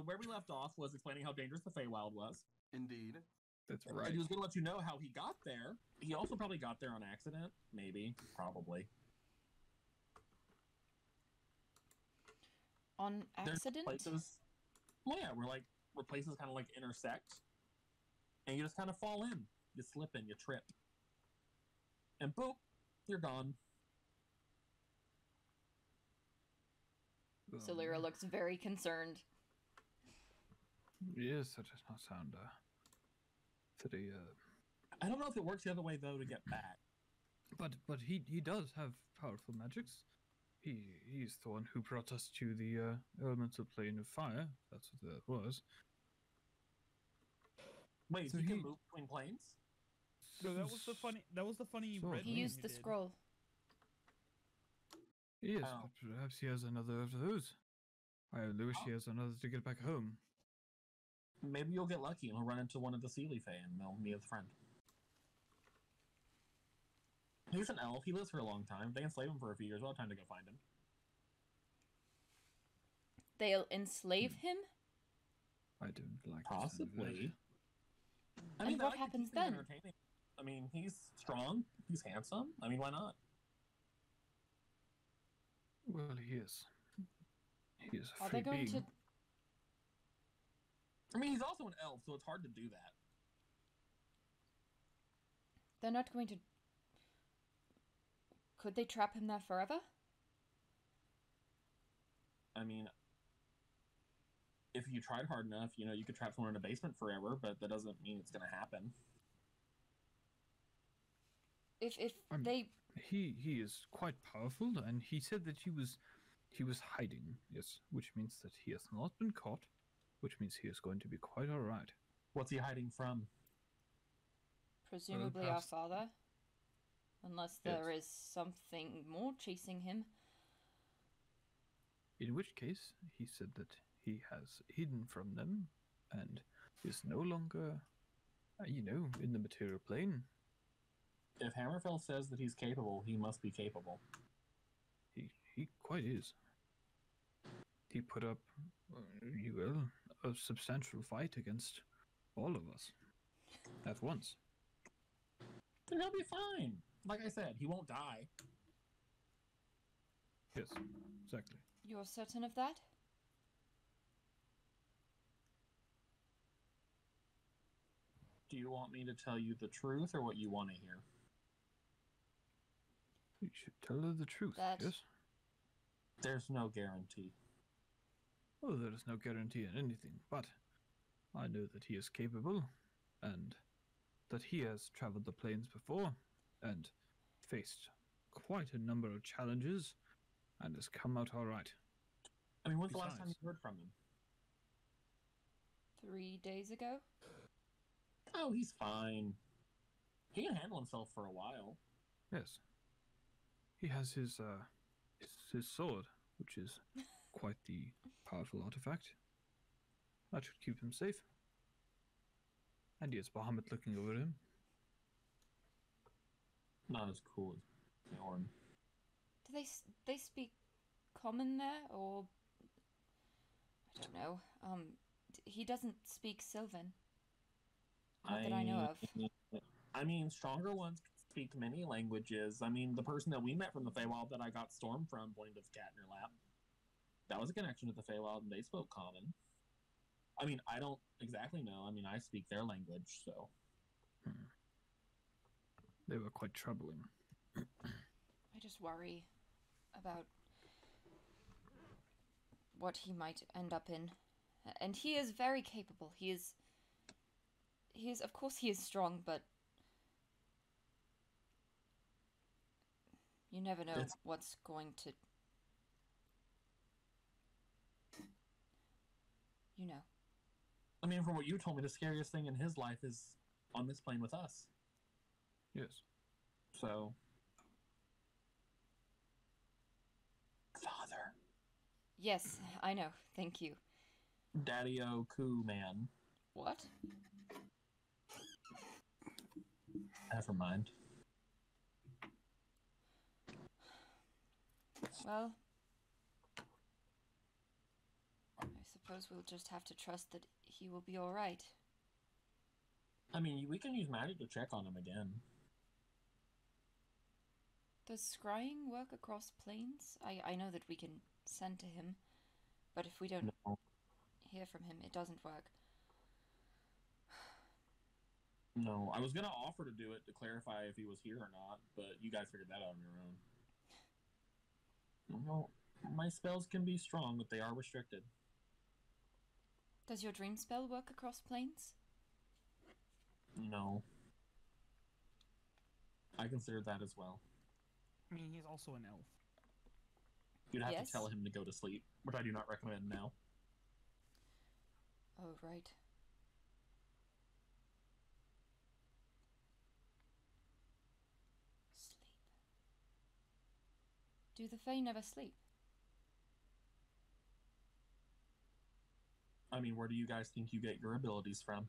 where we left off was explaining how dangerous the Feywild was. Indeed. That's And right. he was going to let you know how he got there. He also probably got there on accident. Maybe. Probably. On accident? There's places, well, yeah, where places kind of like intersect. And you just kind of fall in. You slip in, you trip. And boop, you're gone. Silyra looks very concerned. Yes, that does not sound very I don't know if it works the other way though to get back. But he does have powerful magics. He's the one who brought us to the elemental plane of fire. That's what that was. Wait, So he can he- move between planes? No, that was the funny So- red He one used you the did. scroll. Yes, Oh. but perhaps he has another of those. I only wish he has another to get back home. Maybe you'll get lucky and he'll run into one of the Sealy Fae and they'll meet with a friend. He's an elf. He lives for a long time. They enslaved him for a few years. We'll have time to go find him. They'll enslave him? I don't like the sound of Possibly. that. I mean, And they what like to happens keep things then? entertaining. I mean, he's strong. He's handsome. I mean, why not? Well, he is. He is a Are free they going being. to... I mean, he's also an elf, so it's hard to do that. They're not going to... Could they trap him there forever? I mean, if you tried hard enough, you know, you could trap someone in a basement forever, but that doesn't mean it's going to happen. If Um, they... He is quite powerful, and he said that he was hiding. Yes, which means that he has not been caught, which means he is going to be quite all right. What's he hiding from? Presumably our perhaps- father. Unless there is something more chasing him. In which case, he said that he has hidden from them, and is no longer, in the material plane. If Hammerfell says that he's capable, he must be capable. He quite is. He put up, a substantial fight against all of us at once. Then he'll be fine. Like I said, he won't die. Yes, exactly. You're certain of that? Do you want me to tell you the truth or what you want to hear? You should tell her the truth, That- yes? There's no guarantee. Oh, there is no guarantee in anything, but I know that he is capable, and that he has traveled the plains before, and faced quite a number of challenges, and has come out all right. I mean, when's the last time Besides- you heard from him? 3 days ago? Oh, he's fine. He can handle himself for a while. Yes. He has his sword, which is quite the powerful artifact. That should keep him safe. And he has Bahamut looking over him. Not as cool as Bjorn. Do they speak common there, or... I don't know. He doesn't speak Sylvan. Not that I know of. I mean, stronger ones speak many languages. I mean, the person that we met from the Feywild that I got Storm from, pointing to the cat in your lap, that was a connection to the Feywild, and they spoke common. I mean, I don't exactly know. I mean, I speak their language, so... They were quite troubling. I just worry about what he might end up in. And he is very capable. He is, of course he is strong, but you never know It's- what's going to... You know. I mean, from what you told me, the scariest thing in his life is on this plane with us. Yes. So... Father. Yes, I know. Thank you. Daddy-o Coo man. What? Never mind. Well, I suppose we'll just have to trust that he will be alright. I mean, we can use magic to check on him again. Does scrying work across planes? I know that we can send to him, but if we don't hear from him, it doesn't work. No, I was gonna offer to do it to clarify if he was here or not, but you guys figured that out on your own. No, my spells can be strong, but they are restricted. Does your dream spell work across planes? No. I consider that as well. I mean, he's also an elf. You'd have Yes. to tell him to go to sleep, which I do not recommend now. Oh, right. Sleep. Do the Fae never sleep? I mean, where do you guys think you get your abilities from?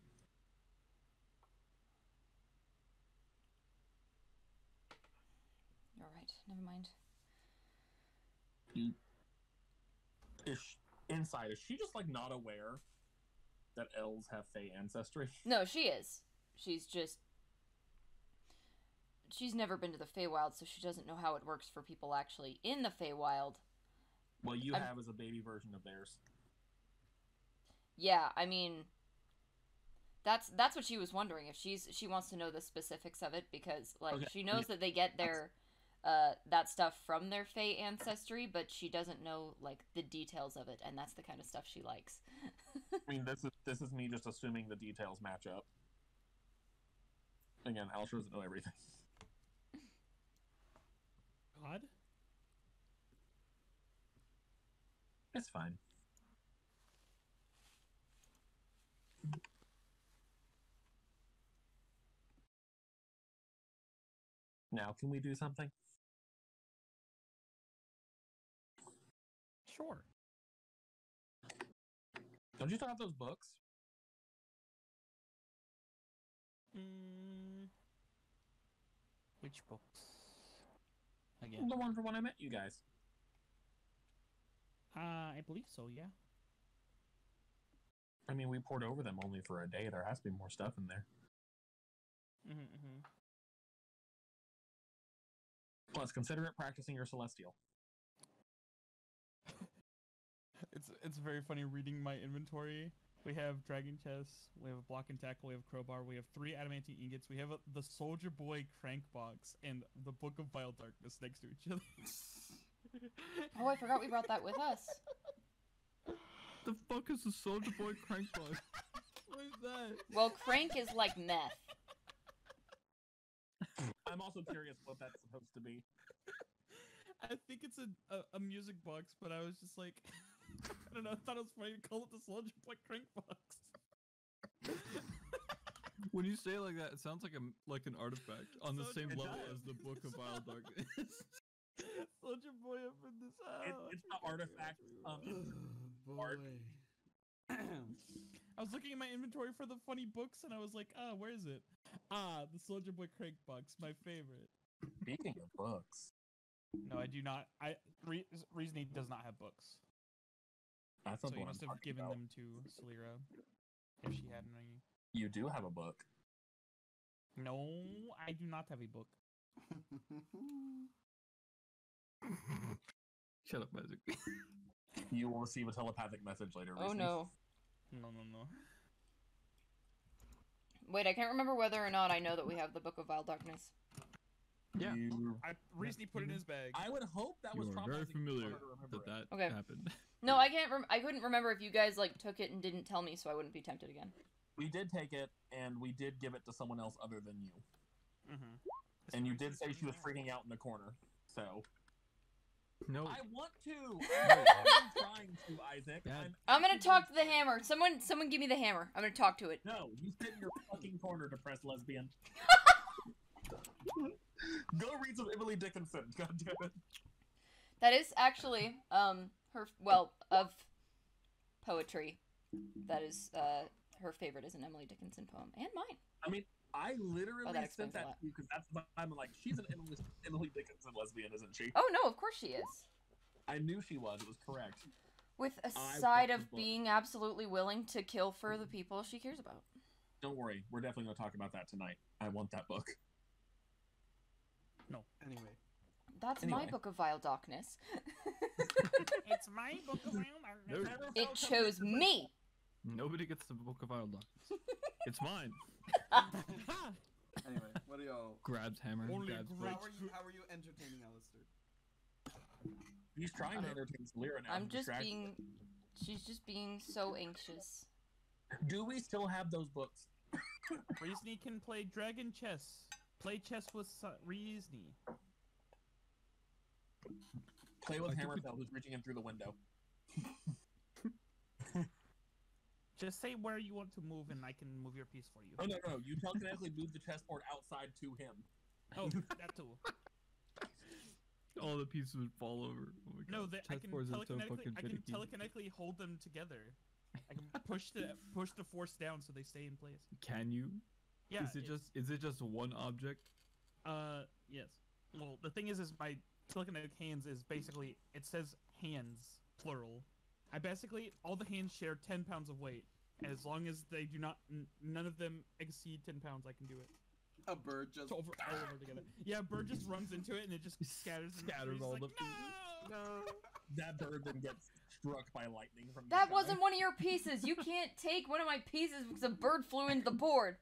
You're right. Never mind. Inside, is she just, like, not aware that elves have Fae ancestry? No, she is. She's just... She's never been to the Feywild, so she doesn't know how it works for people actually in the Feywild. Well, you have as a baby version of theirs. Yeah, I mean... That's what she was wondering, if she wants to know the specifics of it, because, like, Okay. she knows that they get their... that stuff from their Fae ancestry, but she doesn't know, like, the details of it, and that's the kind of stuff she likes. I mean, this is me just assuming the details match up. Again, Alastair doesn't know everything. God? It's fine. Now, can we do something? Sure. Don't you still have those books? Which books? Again. The one from when I met you guys. I believe so, yeah. I mean, we poured over them only for a day. There has to be more stuff in there. Plus, consider it practicing your celestial. It's very funny reading my inventory. We have dragon chest, we have a block and tackle, we have crowbar, we have 3 adamantine ingots, we have the soldier boy crank box, and the book of vile darkness next to each other. Oh, I forgot we brought that with us. The fuck is the Soldier Boy crank box? What is that? Well, crank is like meth. I'm also curious what that's supposed to be. I think it's a music box, but I was just like, I don't know, I thought it was funny to call it the soldier boy crank box. When you say it like that, it sounds like an artifact on the same It level does. as the Book of Vile Darkness. Soldier boy up in this house. It's the artifact. Art. I was looking at my inventory for the funny books, and I was like, where is it? The soldier boy crank box, my favorite. Speaking of books, No, I do not. Reasoning does not have books. that's So not you what I'm must have talking given about. them to Silyra, if she had any. You do have a book. No, I do not have a book. Shut up, Magic. You will receive a telepathic message later. Oh Reese. no. No. Wait, I can't remember whether or not I know that we have the Book of Vile Darkness. Yeah. Reasoning put it in his bag. I would hope that was You are very traumatizing familiar for her to remember that it. that Okay. happened. No, I can't. I couldn't remember if you guys like took it and didn't tell me, so I wouldn't be tempted again. We did take it, and we did give it to someone else other than you. Mm-hmm. And you did say she was freaking out in the corner. So No. I want to. I'm trying to, Isaac. Dad. I'm gonna talk to the hammer. Someone give me the hammer. I'm gonna talk to it. No, you sit in your fucking corner, depressed lesbian. Go read some Emily Dickinson. God damn it. That is actually of poetry. That is her favorite is an Emily Dickinson poem, and mine. I mean, I literally that sent explains a that lot. to you because that's what I'm like. She's an Emily Dickinson lesbian, isn't she? Oh no, of course she is. I knew she was. It was correct. With a I side want of the book. being absolutely willing to kill for the people she cares about. Don't worry, we're definitely going to talk about that tonight. I want that book. Anyway. That's my Anyway. book of vile darkness. It's my book of wild Nope. darkness. It chose me! Nobody gets the Book of Iron Darkness. It's mine. Anyway, what are y'all? Grabs hammer. Only Grabs great- blade. How are you entertaining Alistair? He's trying to entertain Silyra now. I'm and just distract being... her. She's just being so anxious. Do we still have those books? Reesney can play dragon chess. Play chess with Reesney. Play with I think Hammerfell, who's reaching in through the window. Just say where you want to move, and I can move your piece for you. Oh, no. You telekinetically move the chessboard outside to him. Oh, that too. All the pieces would fall over. Oh my No, god. I can Chessboards are so telekinetically. fucking I can finicky. telekinetically hold them together. I can push the force down so they stay in place. Can you? Yeah. Is it just one object? Yes. Well, the thing is my telekinetic hands is basically it says hands plural. I basically all the hands share 10 pounds of weight. As long as they do not, none of them exceed 10 pounds, I can do it. A bird just. So all over together. Yeah, a bird just runs into it and it just scatters. Scatters all the pieces. No. That bird then gets struck by lightning from the That sky. wasn't one of your pieces! You can't take one of my pieces because a bird flew into the board!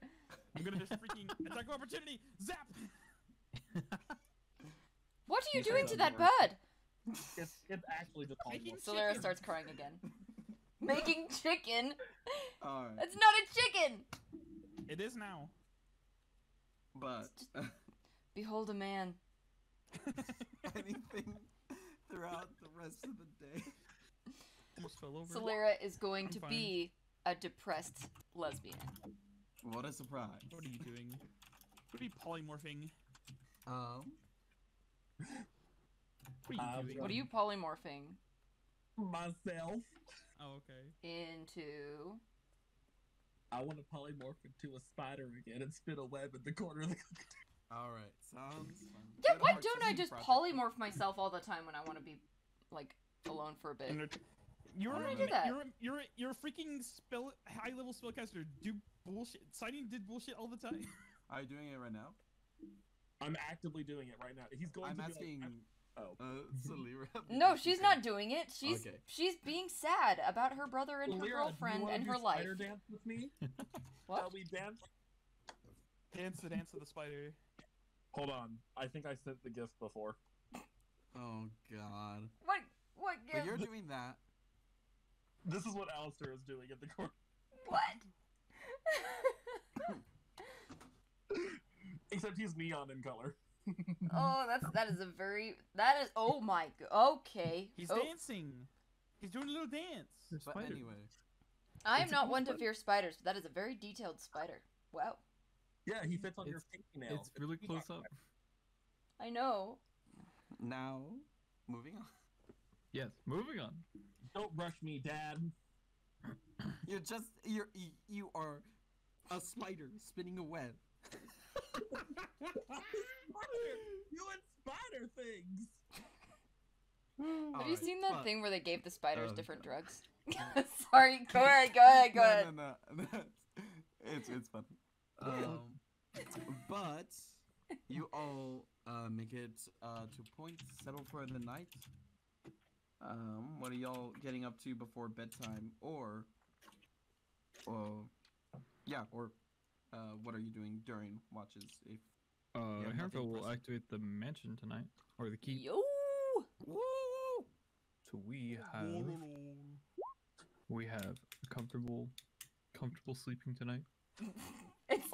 I'm gonna just freaking attack of opportunity. Zap. What are you You doing said to that that bird? It's actually just all Making books. Silyra chicken. starts crying again. Making chicken? Alright. That's not a chicken! It is now. But Behold a man. anything throughout the rest of the day. Almost fell over. Silyra is going I'm to fine. be a depressed lesbian. What a surprise. What are you doing? What are you polymorphing? What are you doing? What are you polymorphing Myself. Oh, okay. into? I want to polymorph into a spider again and spin a web in the corner of the Alright, sounds fun. Yeah, Good why heart don't I seeking just project. polymorph myself all the time when I want to be, like, alone for a bit? You're Why would I a- do that? You're a freaking high level spellcaster. Do bullshit. Signing did bullshit all the time. Are you doing it right now? I'm actively doing it right now. He's going I'm to be asking like, Silyra. No, because she's she not said- doing it. Okay. She's being sad about her brother and her Silyra, do you girlfriend wanna and do her life. spider dance with me? What? Shall we dance? Dance the dance of the spider. Hold on. I think I sent the gift before. Oh god. What But gift? you're doing that. This is what Alastair is doing in the corner. What? Except he's neon in color. Oh, that is oh my okay. He's Oh, dancing. He's doing a little dance. There's But spiders. anyway. I am It's a not cool one to spider. fear spiders, but that is a very detailed spider. Wow. Yeah, he fits on your It's- pinky nail. It's really close up. I know. Now, moving on. Yes, moving on. Don't rush me, Dad. You are a spider spinning a web. You and spider things. Have you seen that thing where they gave the spiders Oh, different God. drugs? Sorry, go ahead. No. It's fun. But you all make it to point, settle for the night. What are y'all getting up to before bedtime, or what are you doing during watches? If Yeah, Harville nothing will pressing. activate the mansion tonight, or the keep. Yo. woo, So we have comfortable sleeping tonight. It's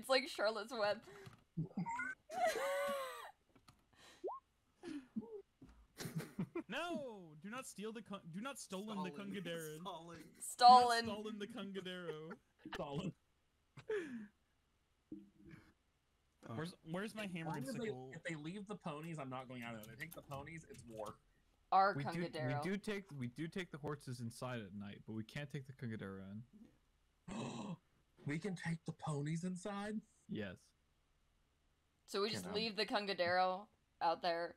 like Charlotte's Web. No! Do not steal the do not stolen the Kungadera. Stalin. Stolen the Kungadero. Solid. Where's my hammer and sickle? If they leave the ponies, I'm not going out of it. They take the ponies, it's war. Our We Kungadero. do take the horses inside at night, but we can't take the Kungadera in. We can take the ponies inside? Yes. So we just Get out. leave the Kungadero out there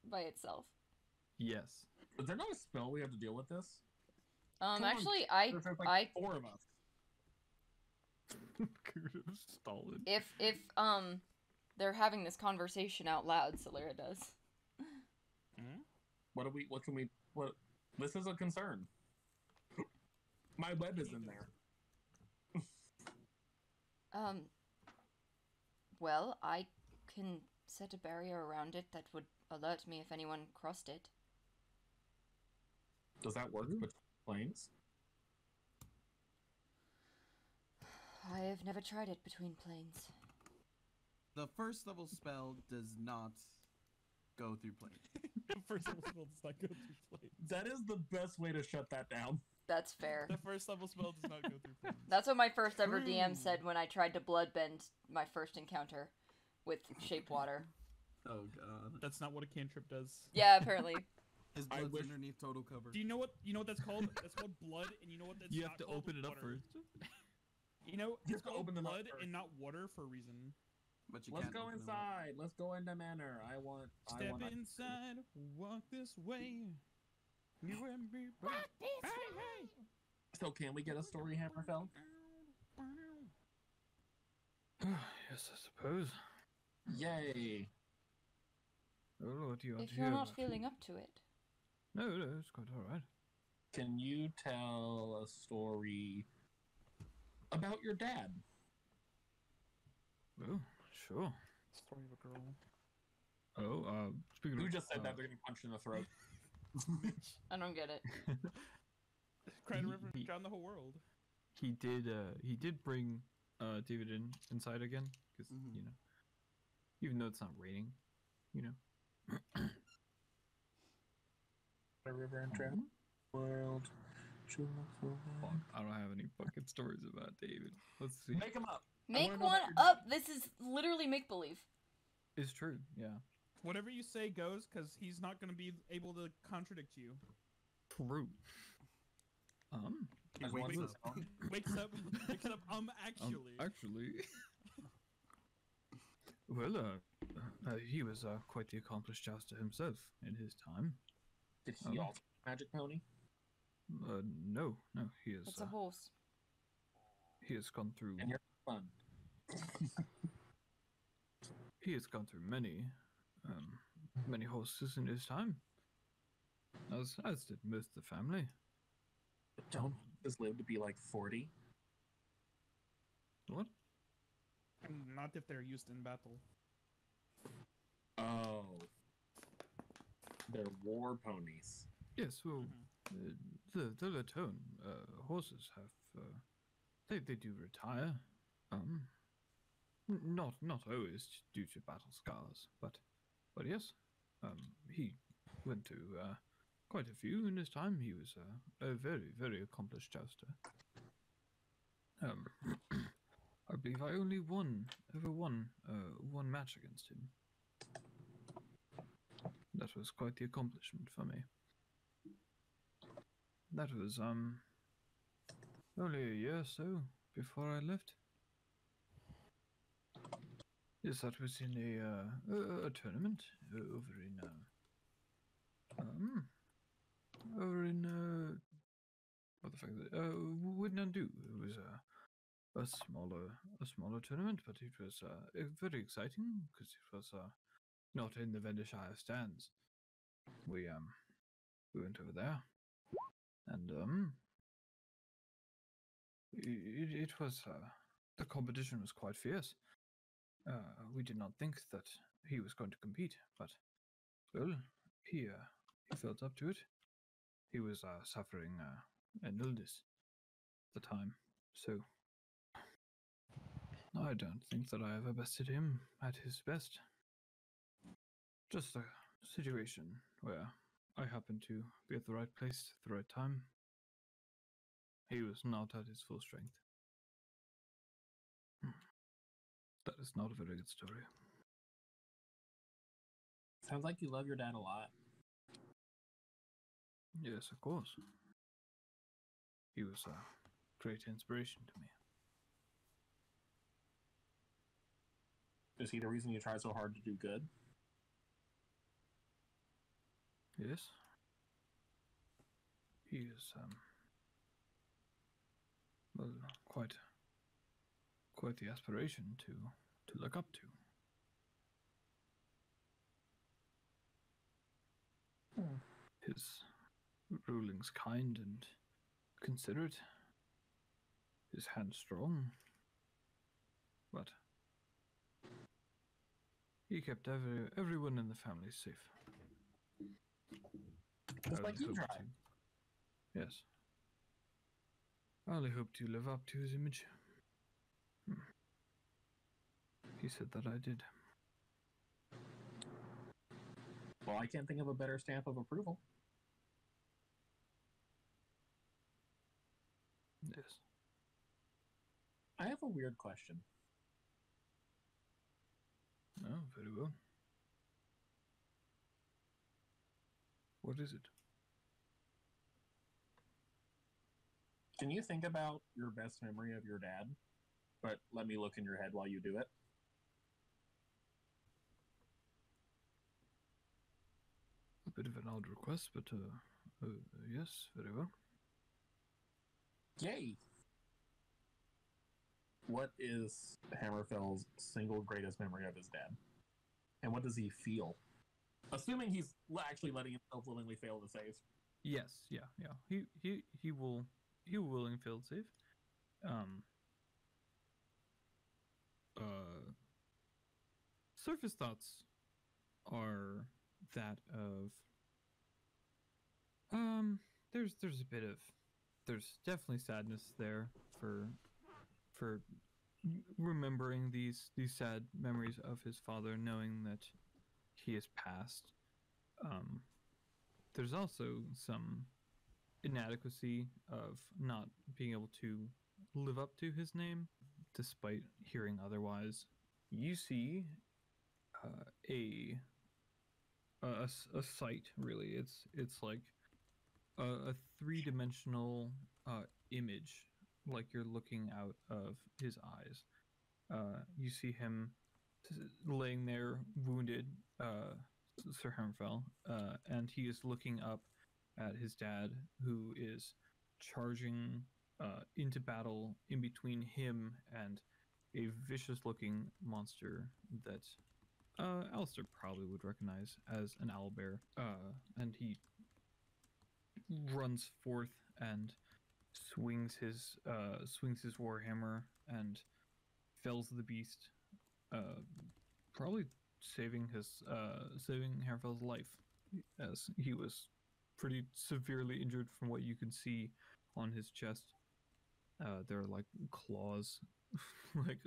by itself. Yes. Is there not a spell we have to deal with this? Come on, Actually, there's like 4 of us. Could have stolen. if they're having this conversation out loud, Silyra does. What? This is a concern. My web is in there. Well, I can set a barrier around it that would alert me if anyone crossed it. Does that work with planes? I have never tried it between planes. The first level spell does not go through planes. The first level spell does not go through planes. That is the best way to shut that down. That's fair. The first level spell does not go through planes. That's what my first ever DM said when I tried to bloodbend my first encounter with Shape Water. Oh god. That's not what a cantrip does. Yeah, apparently. His I blood's wish- underneath total cover. Do you know what that's called? That's called blood, and you know what that's You not have to called? open it up Water. first. You know, You it's have to called open them up blood first. and not water for a reason. But you Let's can't go open them up. inside. Let's go into manor. I want. Step inside, walk this way. You and me, hey. So can we get a story, Hammerfell? Yes, I suppose. Yay! Oh, what do you want If to you're hear not about? feeling up to it. No, it's quite alright. Can you tell a story about your dad? Oh, sure. Story of a girl. Oh, speaking Who of... just said that? They're gonna punch you in the throat. I don't get it. Cried a He- river he- drowned the whole world. He did bring David inside again, because, Mhm. you know, even though it's not raining, you know. A river and drown world. Fuck, I don't have any fucking stories about David. Let's see. Make him up. Make wanna know one about your up! This is literally make-believe. It's true, yeah. Whatever you say goes, because he's not going to be able to contradict you. True. He As wakes long up. as- Wakes up, actually. Actually. Well, he was quite the accomplished jouster himself in his time. Did he Oh. also magic pony? No, he is. It's a horse. He has gone through. And you're fun. He has gone through many horses in his time. As did most of the family. Don't just live to be like 40. What? Not if they're used in battle. Oh. They're war ponies. Yes, well, the Latone horses have they do retire. Not always due to battle scars, but yes, he went to quite a few in his time. He was a very accomplished jouster. I believe I only ever won one match against him. That was quite the accomplishment for me. That was only a year or so before I left. Yes, that was in a tournament over in what the fuck is it? Widnandu. It was a smaller tournament, but it was very exciting because it was not in the Vendishire stands. We went over there, and it was the competition was quite fierce. We did not think that he was going to compete, but well, he felt up to it. He was suffering an illness at the time, so I don't think that I ever bested him at his best. Just a situation where I happened to be at the right place at the right time. He was not at his full strength. That is not a very good story. Sounds like you love your dad a lot. Yes, of course. He was a great inspiration to me. Is he the reason you try so hard to do good? Yes. He is quite the aspiration to look up to. His ruling's kind and considerate. His hand strong. But he kept everyone in the family safe. Just like you hope try. Yes. I only hope to live up to his image. He said that I did. Well, I can't think of a better stamp of approval. Yes. I have a weird question. Oh, very well. What is it? Can you think about your best memory of your dad? But let me look in your head while you do it. A bit of an odd request, but yes, very well. Yay! What is Hammerfell's single greatest memory of his dad? And what does he feel? Assuming he's actually letting himself willingly fail to save. Yes, yeah. He will willingly fail to save. Surface thoughts are that of there's definitely sadness there for remembering these sad memories of his father, knowing that he has passed. There's also some inadequacy of not being able to live up to his name, despite hearing otherwise. You see a sight, really. It's like a three-dimensional image, like you're looking out of his eyes. You see him laying there, wounded, Sir Hammerfell, and he is looking up at his dad, who is charging into battle in between him and a vicious-looking monster that Alastair probably would recognize as an owlbear. And he runs forth and swings his warhammer and fells the beast, probably saving Hammerfell's life, as he was pretty severely injured from what you can see on his chest. There are like claws like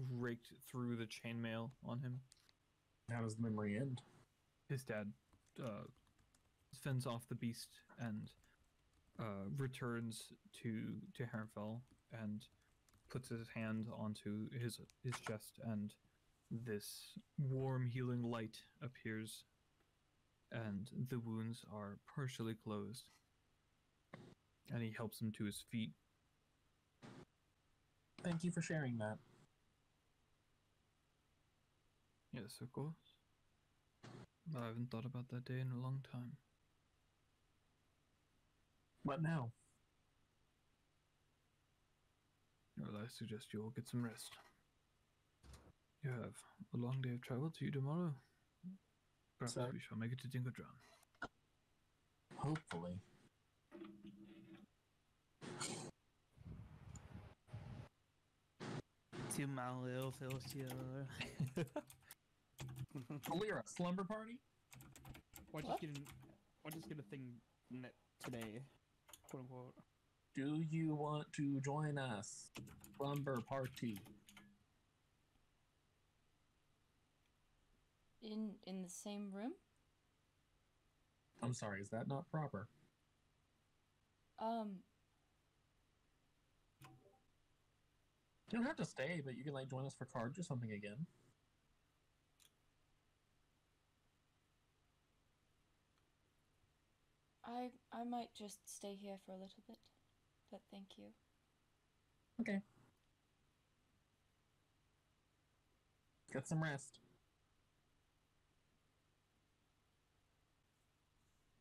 raked through the chainmail on him. How does the memory end? His dad fends off the beast and returns to Hammerfell and puts his hand onto his chest, and this warm healing light appears, and the wounds are partially closed, and he helps him to his feet. Thank you for sharing that. Yes, of course. I haven't thought about that day in a long time. What now? Well, I suggest you all get some rest. You have a long day of travel to you tomorrow. Perhaps So- we shall make it to Tinkodran. Hopefully. To my little Celestial. Silyra, slumber party? Why What? just get a thing today, quote unquote. Do you want to join us? Slumber party. In the same room? I'm sorry, is that not proper? You don't have to stay, but you can like join us for cards or something again. I might just stay here for a little bit, but thank you. Okay. Get some rest.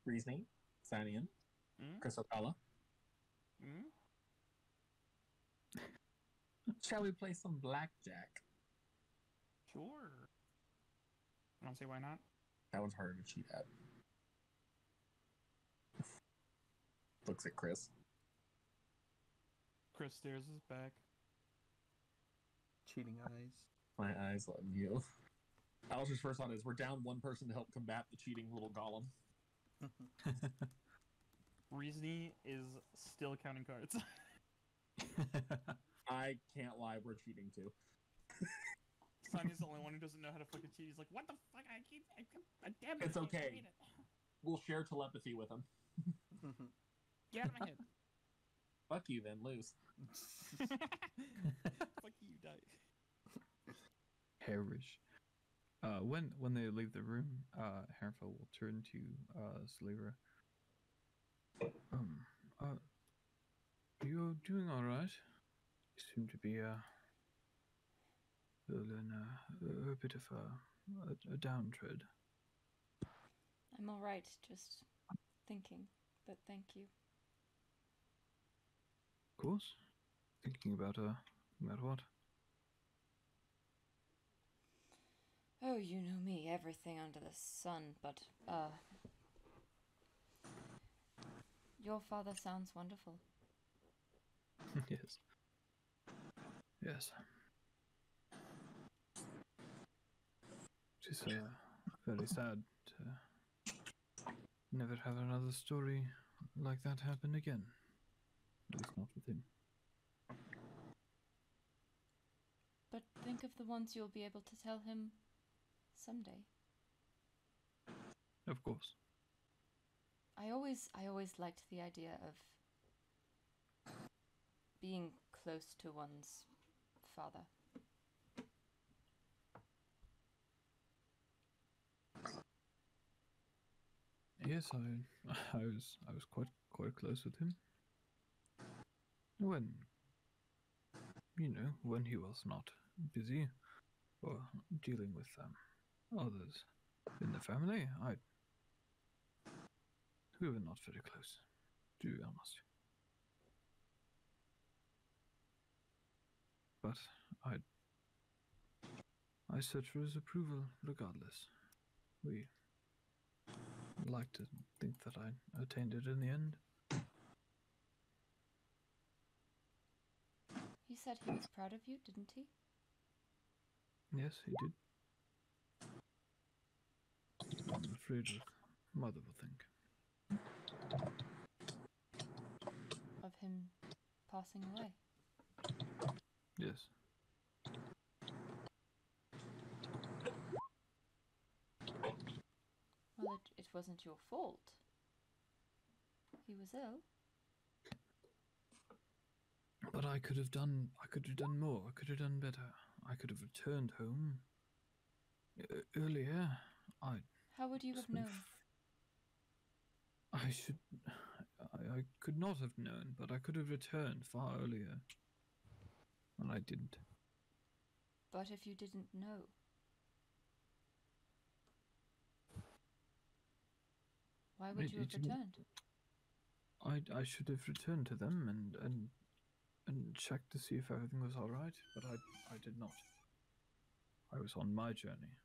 Reasoning, Sihnion, Mm? Chrysocolla. Mm? Shall we play some blackjack? Sure. I don't see why not. That one's harder to cheat at. Looks at Chris. Chris stares his back. Cheating eyes. My eyes love you. Alistair's first thought is we're down one person to help combat the cheating little golem. Reasoning is still counting cards. I can't lie, we're cheating too. Sonya's the only one who doesn't know how to fucking cheat. He's like, what the fuck? Damn it. It's I can't okay. read it. We'll share telepathy with him. Get out of my head. Fuck you then, lose. Fuck you, die. Hairish. When they leave the room, Harrenfell will turn to Silyra. You're doing all right. You seem to be in a bit of a downtread. I'm all right, just thinking. But thank you. Of course. Thinking about what? Oh, you know me, everything under the sun, but, your father sounds wonderful. Yes. Yes. It's very sad to never have another story like that happen again. At least not with him. But think of the ones you'll be able to tell him someday. Of course. I always liked the idea of being close to one's father. Yes, I was quite close with him. When he was not busy or dealing with others in the family, we were not very close, to be honest. But I search for his approval regardless. We like to think that I attained it in the end. He said he was proud of you, didn't he? Yes, he did. I'm afraid what Mother will think. Of him passing away. Yes. Well, it wasn't your fault. He was ill. But I could have done more. I could have done better. I could have returned home earlier. How would you have known? I could not have known, but I could have returned far earlier. And I didn't. But if you didn't know? Why would you have returned? I should have returned to them and checked to see if everything was all right, but I did not. I was on my journey.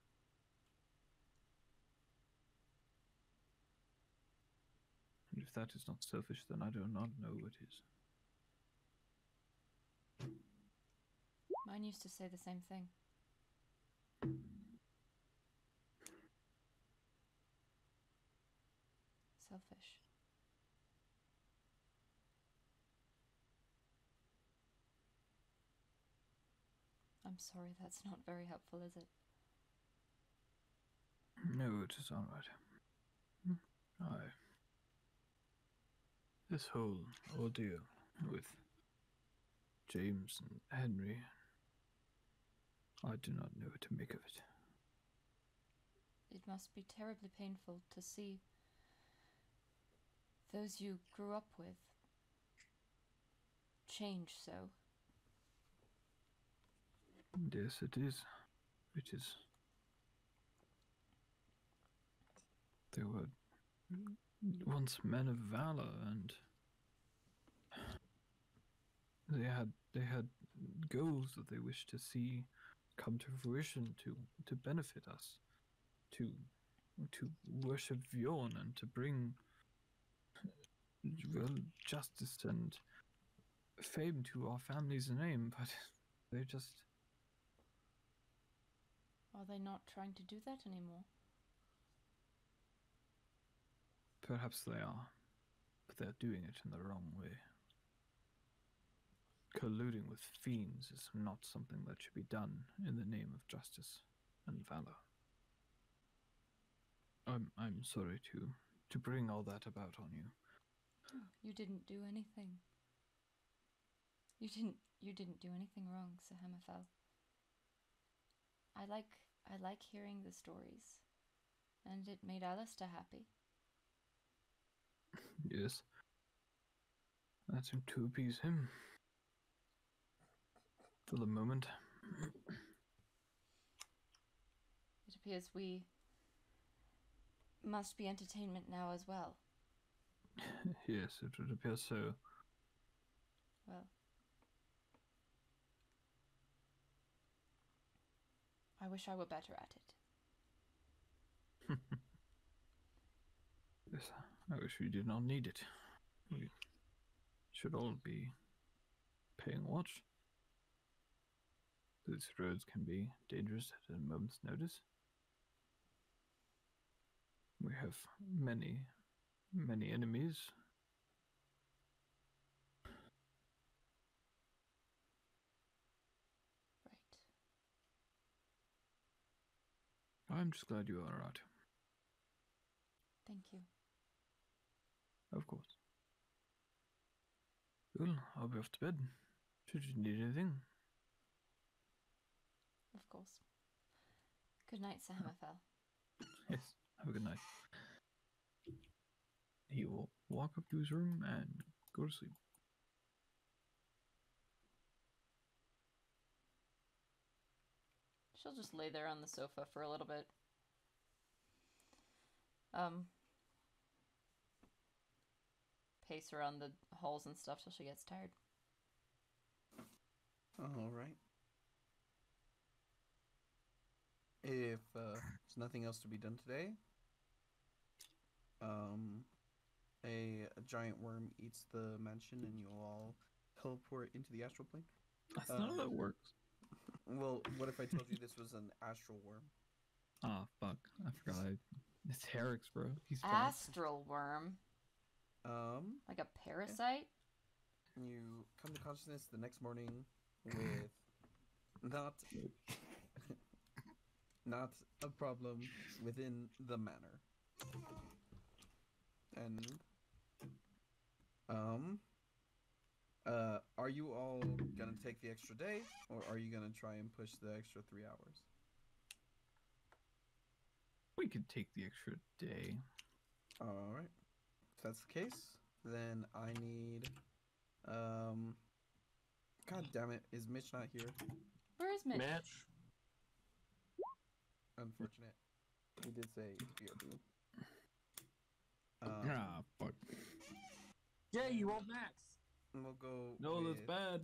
And if that is not selfish, then I do not know what is. Mine used to say the same thing. Selfish. I'm sorry, that's not very helpful, is it? No, it is all right. This whole ordeal with James and Henry, I do not know what to make of it. It must be terribly painful to see those you grew up with change so. Yes, it is. It is. They were once men of valor, and they had goals that they wish to see come to fruition to benefit us, to worship Bjorn and to bring well, justice and fame to our family's name, but they just... Are they not trying to do that anymore? Perhaps they are, but they're doing it in the wrong way. Colluding with fiends is not something that should be done in the name of justice and valor. I'm sorry to bring all that about on you. You didn't do anything. You didn't do anything wrong, Sir Hammerfell. I like hearing the stories, and it made Alastair happy. Yes. That seemed to appease him. For the moment. It appears we must be entertainment now as well. Yes, it would appear so. Well, I wish I were better at it. Yes, I wish we did not need it. We should all be paying watch. These roads can be dangerous at a moment's notice. We have many enemies. Right. I'm just glad you are alright. Thank you. Of course. Well, I'll be off to bed. Should you need anything. Of course. Good night, Sir Hammerfell. Yes, have a good night. He will walk up to his room and go to sleep. She'll just lay there on the sofa for a little bit. Pace around the halls and stuff till she gets tired. Alright. If there's nothing else to be done today, a giant worm eats the mansion and you all teleport into the astral plane. That's not how that works. Well, what if I told you this was an astral worm? Ah, fuck. I forgot. It's Herrick's, bro. He's fast. Astral worm? Like a parasite? You come to consciousness the next morning with not a problem within the manor. And are you all gonna take the extra day, or are you gonna try and push the extra 3 hours? We could take the extra day. Alright. If that's the case, then I need God damn it, is Mitch not here? Where is Mitch? Mitch. Unfortunate. He did say BRB. Fuck. Yeah, you rolled max. We'll go. No, with, that's bad.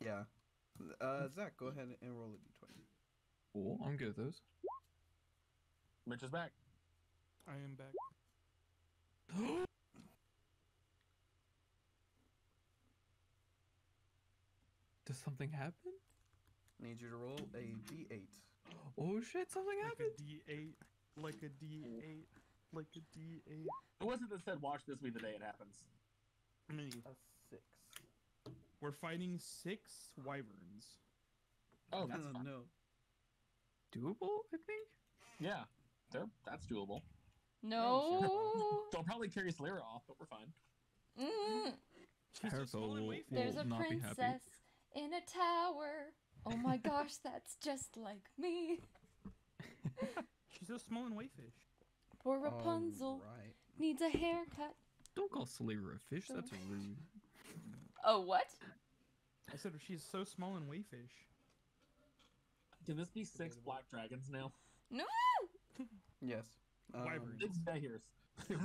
Yeah. Zach, go ahead and roll a d20. Oh, I'm good at those. Mitch is back. I am back. Does something happen? Need you to roll a d8. Oh shit, something Like happened! a D8. Like a D8. Like a D8. Who was it that said watch this be the day it happens? Me. A 6. We're fighting 6 wyverns. Oh, that's fine. no. Doable, I think? Yeah, that's doable. No! They'll probably carry Silyra off, but we're fine. Mm. She's so small and wayfair. There's a not be happy. princess in a tower. Oh my gosh, that's just like me. She's so small and wayfish. Poor Rapunzel Right. needs a haircut. Don't call Silyra a fish, So- that's rude. Oh, what? I said she's so small and wayfish. Can this be 6 black dragons now? No! Yes. Wyvern. 6 bears.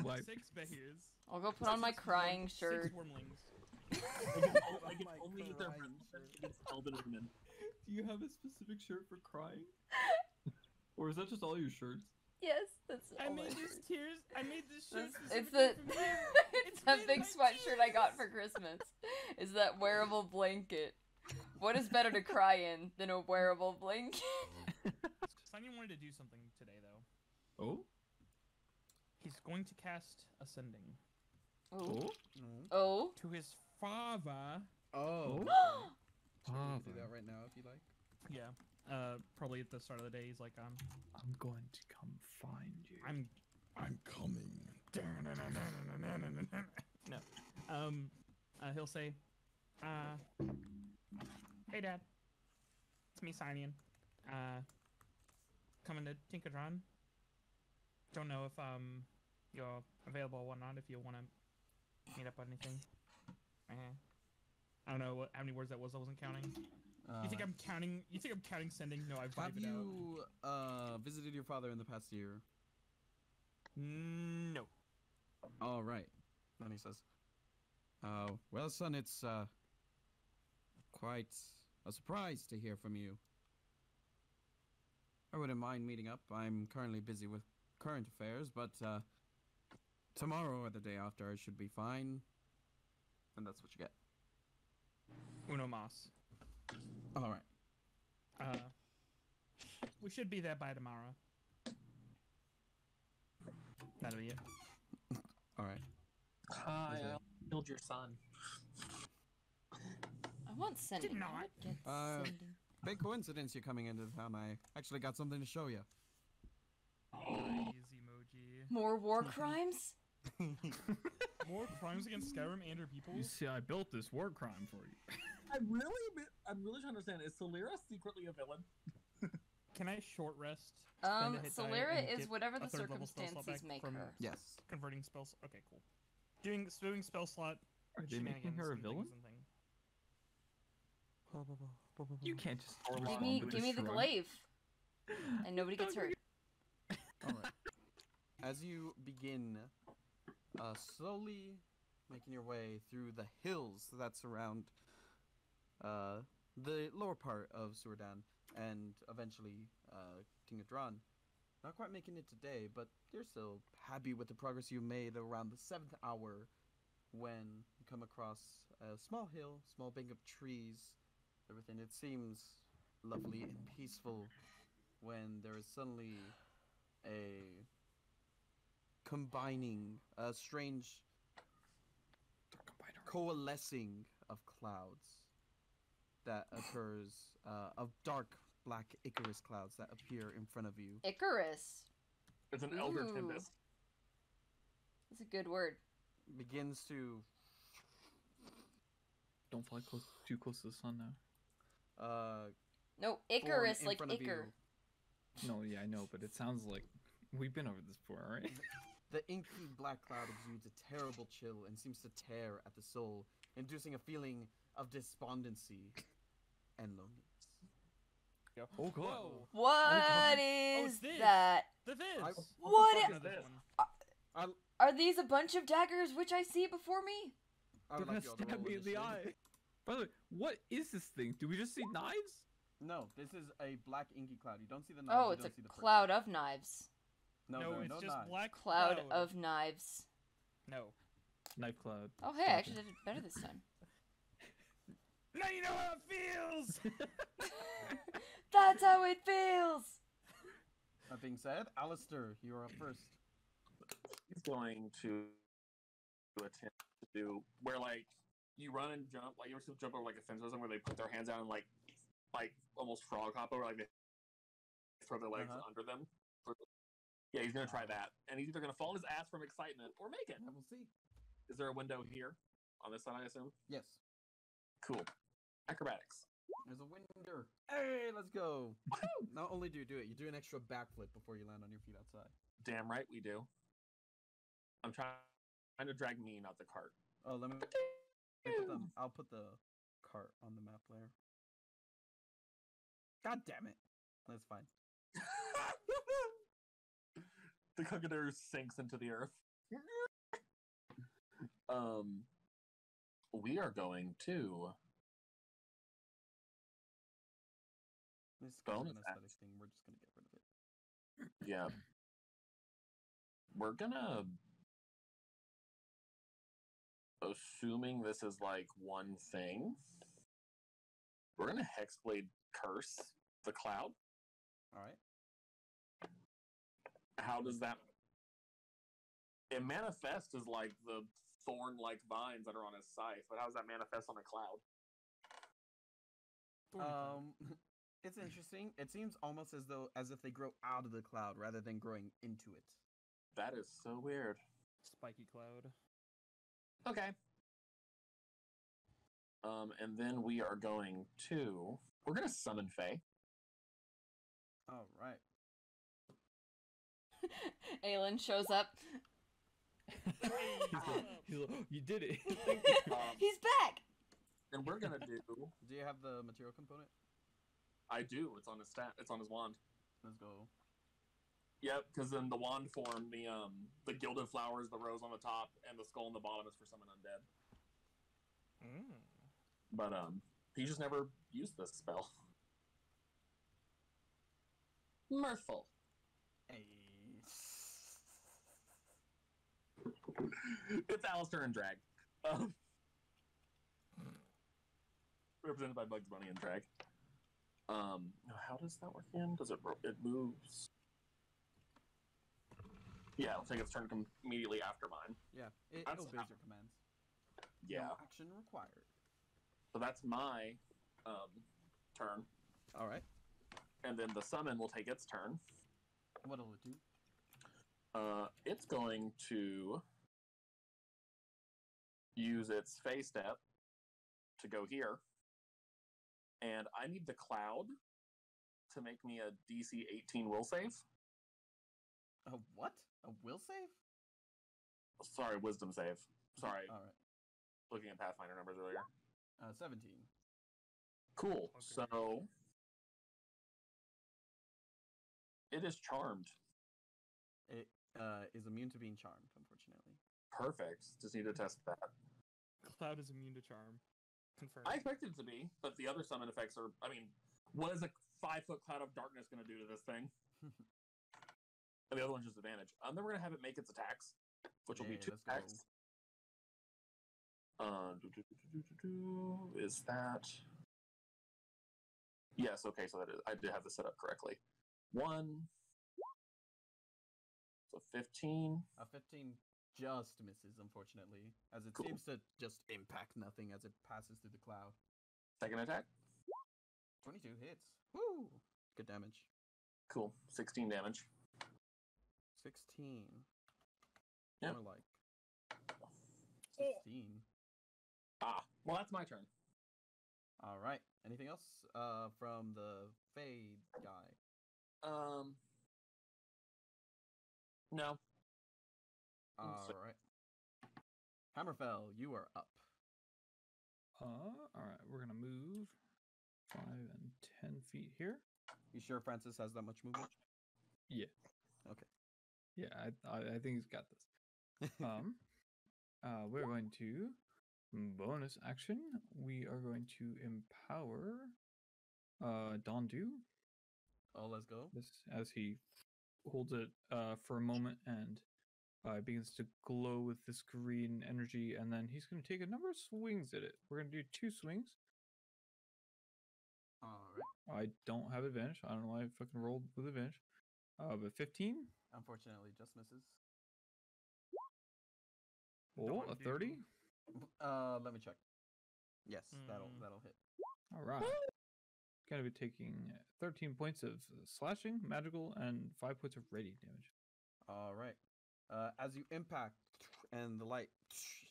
Why? 6 bears. I'll go put on my crying shirt. 6 wormlings. They can It's Elven women. Do you have a specific shirt for crying? Or is that just all your shirts? Yes, that's I all made my this shirts. tears. I made this shirt. It's specifically the for you. it's that made big of my sweatshirt I got for tears. Christmas. Is that wearable blanket. What is better to cry in than a wearable blanket? Sihnion wanted to do something today, though. Oh? He's going to cast Ascending Oh. No. Oh. to his father. Oh. Oh. Sure, we can do Father. that right now if you like. Yeah. Probably at the start of the day, he's like, I'm going to come find you. I'm coming. No. He'll say, hey, Dad. It's me, Sihnion. Coming to Tinkodran. Don't know if, you're available or whatnot, if you want to meet up on anything. I don't know how many words that was. I wasn't counting. You think I'm counting? You think I'm counting sending? No, I Have vibe it out. you visited your father in the past year? No. All right. Then he says, well, son, it's quite a surprise to hear from you. I wouldn't mind meeting up. I'm currently busy with current affairs, but tomorrow or the day after I should be fine. And that's what you get. Uno mas. All right. We should be there by tomorrow. That'll be it. All right. Hi, I killed your son. I want sending. Did I not. would get Uh, sending. Big coincidence you're coming into town. I actually got something to show you. Eyes emoji. More war crimes? More crimes against Skyrim and her people? You see, I built this war crime for you. I'm really trying to understand. Is Silyra secretly a villain? Can I short rest? spend a hit die, Silyra and is get whatever a the third level spell slot circumstances back make from her. Yes. Converting spells. Okay, cool. Doing spell slot. Are they making her a shenanigans and villain? things and things. You can't just. Give me the glaive, and nobody gets hurt. All right. As you begin slowly making your way through the hills that surround the lower part of Suardan and eventually Tinkodran, not quite making it today, but you're still happy with the progress you made around the 7th hour when you come across a small hill, small bank of trees, everything. It seems lovely and peaceful when there is suddenly a combining, a strange coalescing of clouds that occurs, of dark black Icarus clouds that appear in front of you. Icarus. It's an elder Ooh. tempest. That's a good word. Begins to Don't fly too close to the sun now. No, form Icarus, in like front of you. Icar. No, yeah, I know, but it sounds like we've been over this before, right? The inky black cloud exudes a terrible chill and seems to tear at the soul, inducing a feeling of despondency and loneliness. Oh god. Whoa. What Oh, is it's this. that? The Viz. What Fuck is is this this? one? Are these a bunch of daggers which I see before me? I They're would like gonna you all to stab roll me in the initiative. eye. By the way, what is this thing? Do we just see knives? No, this is a black inky cloud. You don't see the knives. Oh, you it's a don't see the person. cloud of knives. No, No, there are it's no just knives. black Cloud of knives. No. Knife cloud. Oh, hey, I actually did it better this time. Now you know how it feels. That's how it feels! That being said, Alastair, you're up first. He's going to attempt to do where like you run and jump, like you ever see them jump over like a fence or something where they put their hands down and like almost frog hop over, like they throw their legs under them. Yeah, he's gonna try that, and he's either gonna fall on his ass from excitement or make it. I will see. Is there a window here on this side? I assume. Yes. Cool. Acrobatics. There's a window. Hey, let's go. Not only do you do it, you do an extra backflip before you land on your feet outside. Damn right we do. I'm trying to drag me, not the cart. Oh, I'll put the cart on the map layer. God damn it. That's fine. The Cuddler sinks into the earth. We are going to This kind of Bonus an aesthetic thing. We're just gonna get rid of it. Yeah. We're gonna, assuming this is like one thing, we're gonna Hexblade Curse the cloud. All right. How does that? It manifests as like the thorn-like vines that are on his scythe, but how does that manifest on a cloud? It's interesting. It seems almost as if they grow out of the cloud rather than growing into it. That is so weird. Spiky cloud. Okay. And then we are going to. We're gonna summon Fae. All right. Aelin shows up. He's like, "Oh, you did it." He's back. And we're gonna do. Do you have the material component? I do. It's on his stat. It's on his wand. Let's go. Yep, because in the wand form, the gilded flowers, the rose on the top, and the skull on the bottom is for summon undead. But he just never used this spell. Mirthful. Hey. It's Alastair and Drag. Represented by Bugs Bunny and Drag. How does that work again? Does it moves? Yeah, it'll take its turn immediately after mine. Yeah, it That's obeys your commands. Yeah. No action required. So that's my turn. All right. And then the summon will take its turn. What'll it do? It's going to use its phase step to go here. And I need the cloud to make me a DC 18 will save. A what? A will save? Sorry, wisdom save. Sorry, All right. looking at Pathfinder numbers earlier. 17. Cool. Okay. So it is charmed. It is immune to being charmed, unfortunately. Perfect. Just need to test that. Cloud is immune to charm. Confirmed. I expected it to be, but the other summon effects are. I mean, what is a 5-foot cloud of darkness going to do to this thing? And the other one's just advantage. Then we're going to have it make its attacks, which will be 2 let's go. attacks. Is that? Yes. Okay. So that is. I did have this set up correctly. 1. So 15. A 15 just misses, unfortunately, as it Cool. seems to just impact nothing as it passes through the cloud. Second attack. 22 hits. Woo! Good damage. Cool. 16 damage. 16. Yep. More like 16. Well, that's my turn. All right. Anything else from the Fade guy? No. All right. Hammerfell, you are up. All right, we're gonna move 5 and 10 feet here. You sure Francis has that much movement? Yeah. Okay. Yeah, I think he's got this. We're going to bonus action. We are going to empower Dondu. Oh, let's go. This as he holds it for a moment and begins to glow with this green energy, and then he's going to take a number of swings at it. We're going to do 2 swings. All right. I don't have advantage. I don't know why I fucking rolled with advantage. But 15. Unfortunately, just misses. Oh, a 30. Let me check. Yes, that'll hit. All right. Going to be taking 13 points of slashing, magical, and 5 points of radiant damage. All right. As you impact and the light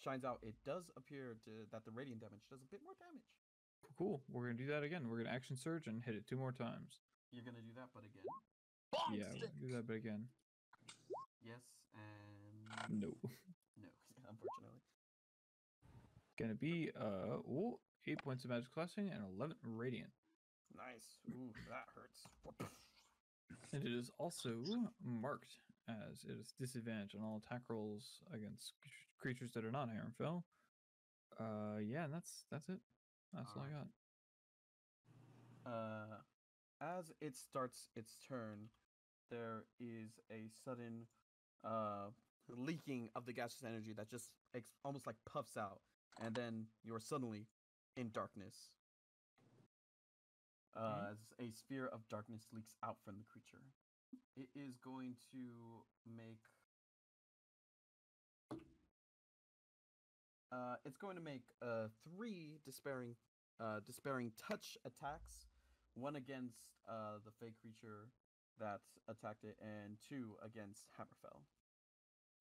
shines out, it does appear that the radiant damage does a bit more damage. Cool. We're going to do that again. We're going to action surge and hit it 2 more times. You're gonna do that, but again. Yeah, we're going to do that, but again. Yes, and No. no, unfortunately. Going to be 8 points of magic slashing and 11 radiant. Nice. Ooh, that hurts. And it is also marked as it is disadvantage on all attack rolls against creatures that are not Harrenfell. Yeah, and that's it. That's all I got. as it starts its turn, there is a sudden leaking of the gaseous energy that just almost like puffs out, and then you're suddenly in darkness. As a sphere of darkness leaks out from the creature. It is going to make. It's going to make 3 despairing touch attacks, 1 against the fey creature that attacked it, and 2 against Hammerfell.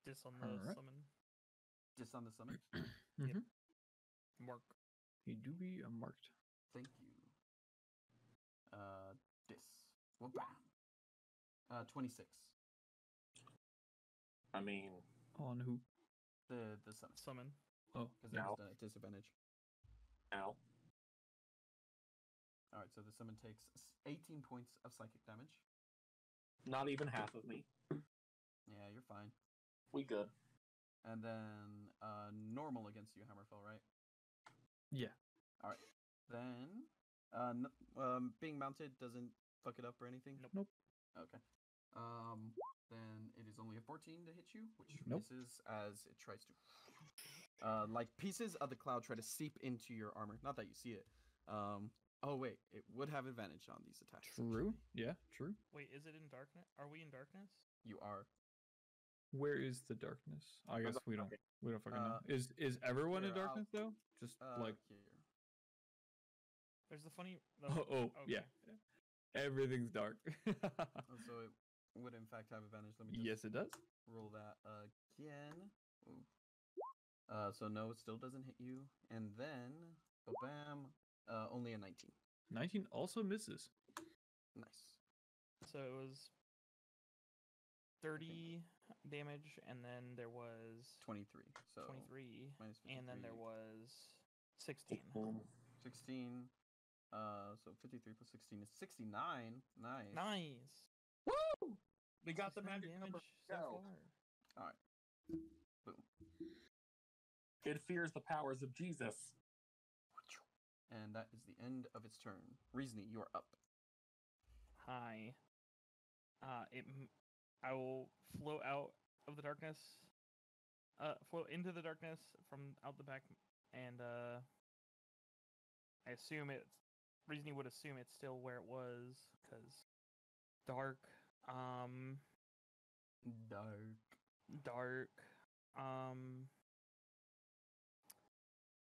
Dis on the Alright. summon. Dis on the summon. Mm-hmm. Mark. He do be marked. Thank you. Dis. Well, bam. 26. I mean, On who? The summon. Summon. Oh, Because yeah. there's the disadvantage. ow. Alright, so the summon takes 18 points of psychic damage. Not even half of me. Yeah, you're fine. We good. And then normal against you, Hammerfell, right? Yeah. Alright. Then being mounted doesn't fuck it up or anything? Nope. Okay. Then it is only a 14 to hit you, which Nope. misses as it tries to like pieces of the cloud try to seep into your armor. Not that you see it. Oh wait, it would have advantage on these attacks. True. actually. Yeah, true. Wait, is it in darkness? Are we in darkness? You are. Where is the darkness? I guess we don't fucking know. Is everyone in here, darkness though? Just like here. There's the funny. oh okay. yeah. Everything's dark. So it would in fact have advantage. Let me just Yes, it does. roll that again. Ooh. So no, it still doesn't hit you. And then, bam, only a 19. 19 also misses. Nice. So it was 30 damage, and then there was 23. So 23, minus and then there 53. was 16. 16. So 53 plus 16 is 69. Nice. Nice. Woo! We got the 69 magic number. so Go. far. Alright. Boom. It fears the powers of Jesus. And that is the end of its turn. Reasoning, you are up. Hi. I will float out of the darkness. Float into the darkness from out the back, and I assume it's. Reasoning would assume it's still where it was, because dark. Dark.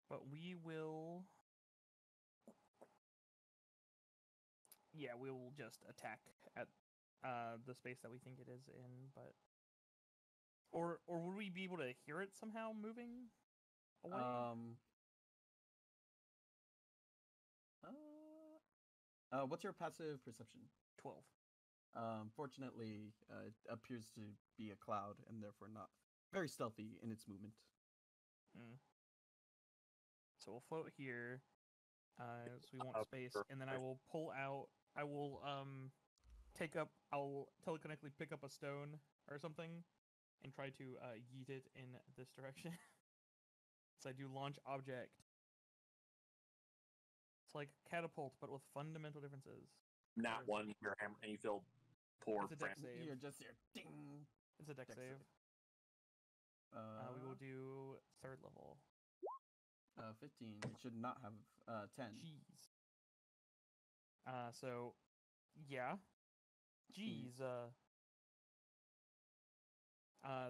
But we will. Yeah, we will just attack at the space that we think it is in, but or would we be able to hear it somehow moving away? What's your passive perception? 12. Fortunately, it appears to be a cloud and therefore not very stealthy in its movement. So we'll float here, so we want space, and then I will pull out. I will I'll telekinetically pick up a stone or something, and try to yeet it in this direction. So I do launch object. It's like catapult, but with fundamental differences. Not one, your hammer, and you feel poor. It's a dex save. You're just here. Ding. It's a dex Dex save. We will do 3rd level. 15. It should not have 10. Jeez. So, yeah. Jeez.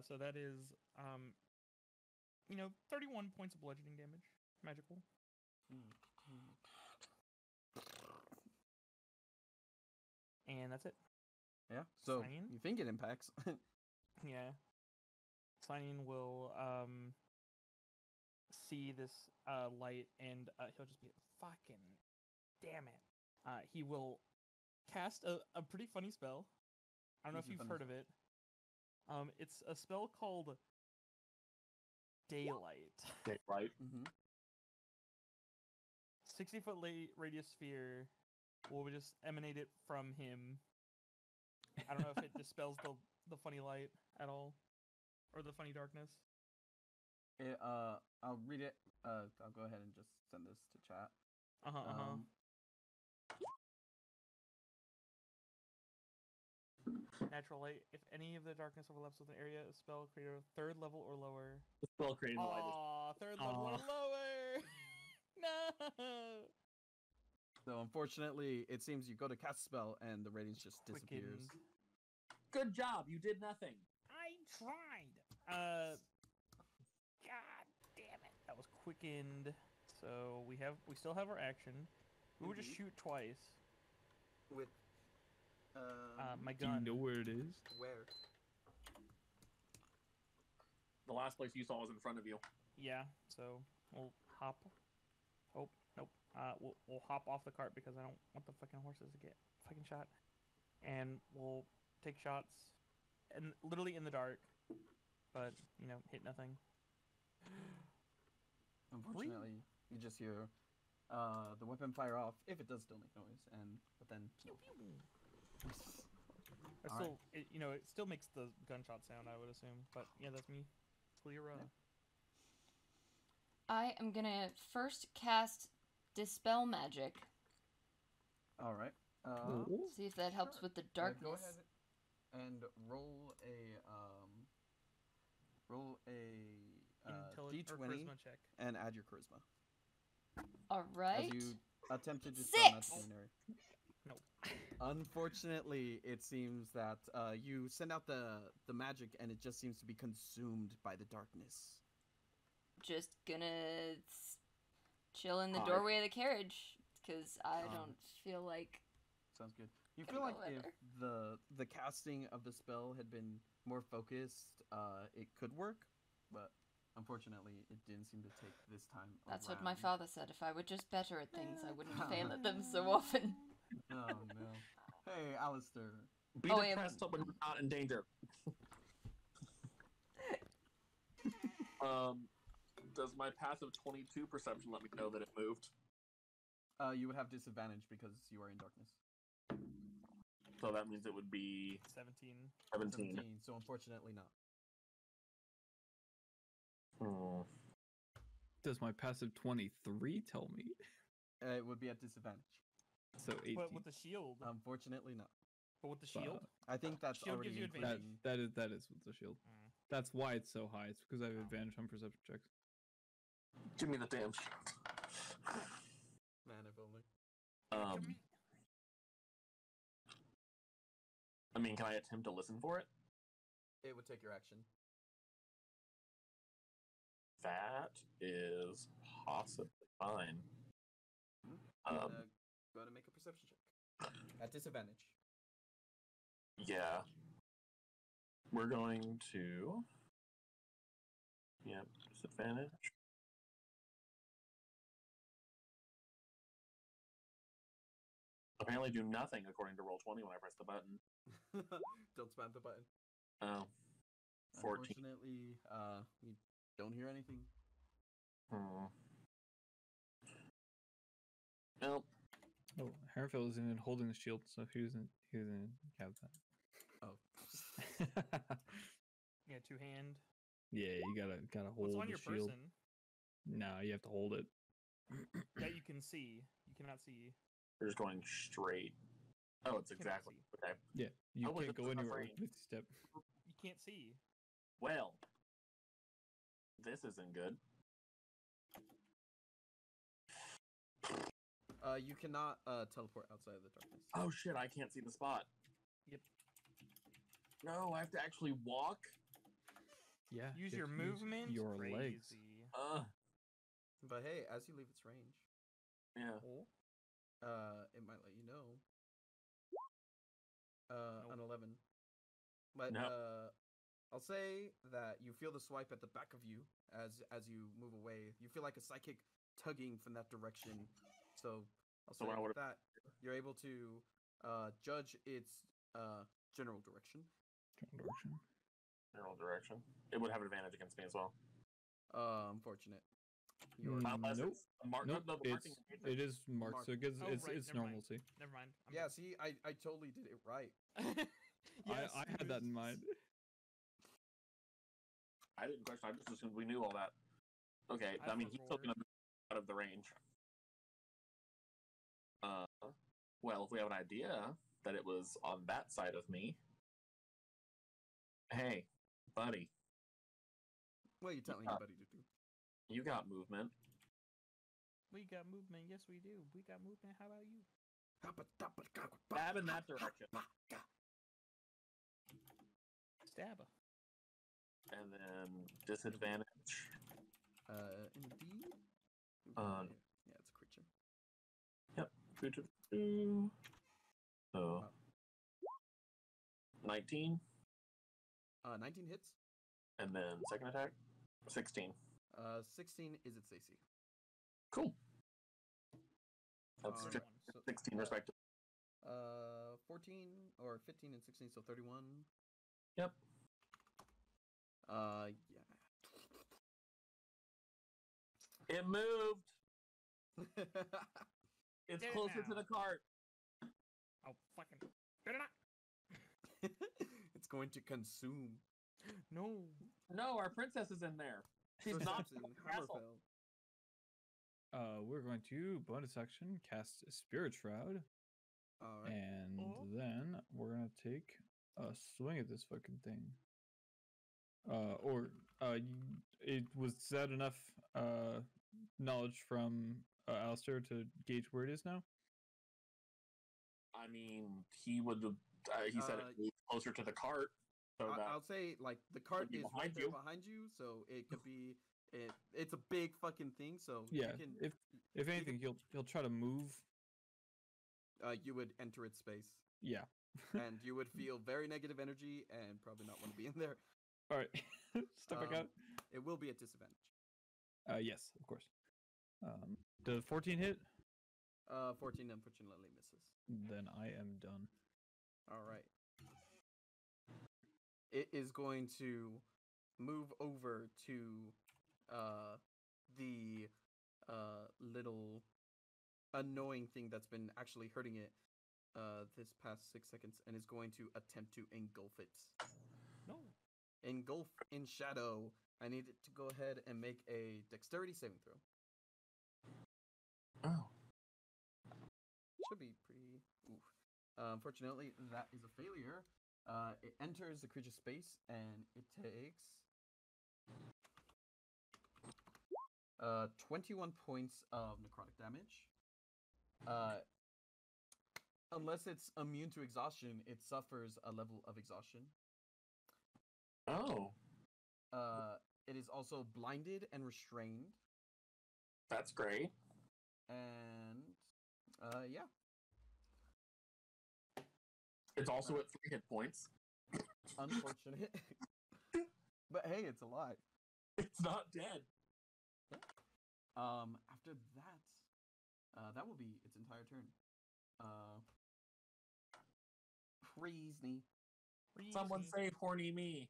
So that is, 31 points of bludgeoning damage. Magical. And that's it. Yeah. So Sign? you think it impacts? Yeah. Silyrian will see this light, and he'll just be fucking damn it. He will cast a pretty funny spell. I don't know if you've heard of it. It's a spell called Daylight. Right? 60-foot radius sphere will just emanate it from him. I don't know if it dispels the funny light at all, or the funny darkness. I'll read it. I'll go ahead and just send this to chat. Natural light. If any of the darkness overlaps with an area, a spell created a 3rd level or lower. The spell created the light. Aw, 3rd level or Aw. lower. No. So unfortunately, it seems you go to cast spell and the radiance just disappears. Quickened. Good job, you did nothing. I tried. God damn it. That was quickened. So we still have our action. We would just shoot twice. With My Do you gun. know where it is? where? The last place you saw was in front of you. Yeah. So we'll hop. Oh nope. We'll hop off the cart because I don't want the fucking horses to get fucking shot. And we'll take shots, and literally in the dark, but hit nothing. Unfortunately, you just hear the weapon fire off, if it does still make noise, but then Pew, pew. All right. It still makes the gunshot sound, I would assume. But yeah, that's me. Silyra. I am gonna first cast Dispel Magic. All right. See if that helps Sure. with the Go darkness. ahead and roll a Or d20 charisma check. and add your charisma All right. as you attempt to dispel 6! magic in an area. No. Unfortunately, it seems that you send out the magic and it just seems to be consumed by the darkness. Just gonna chill in the Hi. doorway of the carriage because I Um, don't feel like. Sounds good. You Gonna feel like go if later. the casting of the spell had been more focused, it could work, but unfortunately, it didn't seem to take this time. That's what my around. father said. If I were just better at things, I wouldn't fail at them so often. Oh no! Hey, Alastair. Be Oh, yeah, depressed when you're not in danger. Does my passive 22 perception let me know that it moved? You would have disadvantage because you are in darkness. So that means it would be 17. 17. So unfortunately not. Hmm. Does my passive 23 tell me? It would be at disadvantage. So 18. But with the shield. Unfortunately not. But with the shield. I think that's Shield already gives you including. advantage. That is with the shield. Mm. That's why it's so high. It's because I have advantage on perception checks. Give me the damn shit. Man, if only. I mean, can I attempt to listen for it? It would take your action. That is possibly fine. Go ahead and make a perception check. At disadvantage. Yeah. We're going to. Yep, disadvantage. Apparently do nothing according to Roll20 when I press the button. Don't spam the button. Oh. 14. Unfortunately, we don't hear anything. Nope. Oh, Harfield isn't even holding the shield, so he doesn't have Oh. that. Yeah, 2-hand. Yeah, you gotta hold What's on the your shield. person No, you have to hold it. that you can see? You cannot see. We're just going straight. Oh, it's You cannot exactly. see. Okay. Yeah, you I was can't just go anywhere afraid. with step. You can't see. Well, this isn't good. You cannot teleport outside of the darkness. Oh shit, I can't see the spot. Yep. No, I have to actually walk? Yeah. Use you your have to use movement. Your Crazy. legs. But hey, as you leave its range, Yeah. Oh. it might let you know. Nope. An 11. But No. I'll say that you feel the swipe at the back of you as you move away. You feel like a psychic tugging from that direction. So I'll So say I would've- that you're able to judge its general direction. Direction. General direction. It would have advantage against me as well. Unfortunate. You're Unless Nope. it's a mark. Nope. No, the marking It is marked, Marked. so it gets Oh, it's right, it's never mind. normalcy. Never mind. yeah. See, I totally did it right. Yes, I had that in mind. I didn't question. I just assumed we knew all that. Okay, I I mean, he's still forgot. gonna move out of the range. Well, if we have an idea that it was on that side of me, Hey, buddy, What are you telling Uh, anybody to do? you got movement. We got movement. Yes, we do. We got movement. How about you? Stab in that direction. Stab her. And then disadvantage. Indeed. Um, Yeah, it's a creature. Yep. 2 So, 19. 19 hits. And then second attack, 16. 16 is its AC. Cool. That's Alright, 16 respectively. 14 or 15 and 16, so 31. Yep. Yeah. It moved. It's Did it closer to now. the cart. Oh, fucking. Did it not? It's going to consume. No. No, our princess is in there. She's not in in the castle. Hammerfell. We're going to bonus action cast Spirit Shroud, Alright. and Oh. then we're gonna take a swing at this fucking thing. It was that enough knowledge from Alastair to gauge where it is now? I mean, he would. He said it moved closer to the cart. So that I'll say, like, the cart be is behind right there you. behind you, so it could be. It's a big fucking thing, so Yeah. you can, If anything, he'll try to move. you would enter its space, Yeah. and you would feel very negative energy and probably not want to be in there. All right. Step back out. It will be at disadvantage. Yes, of course. Does 14 hit? 14 unfortunately misses. Then I am done. All right. It is going to move over to the little annoying thing that's been actually hurting it this past 6 seconds, and is going to attempt to engulf it. No. Engulf in shadow. I need it to go ahead and make a dexterity saving throw. Oh. Should be pretty. Oof. Unfortunately, that is a failure. It enters the creature's space and it takes 21 points of necrotic damage. Unless it's immune to exhaustion, it suffers a level of exhaustion. Oh. It is also blinded and restrained. That's great. And yeah. It's also at 3 hit points. Unfortunate. But hey, it's alive. It's not dead. After that, that will be its entire turn. Freeze me. Someone save horny me.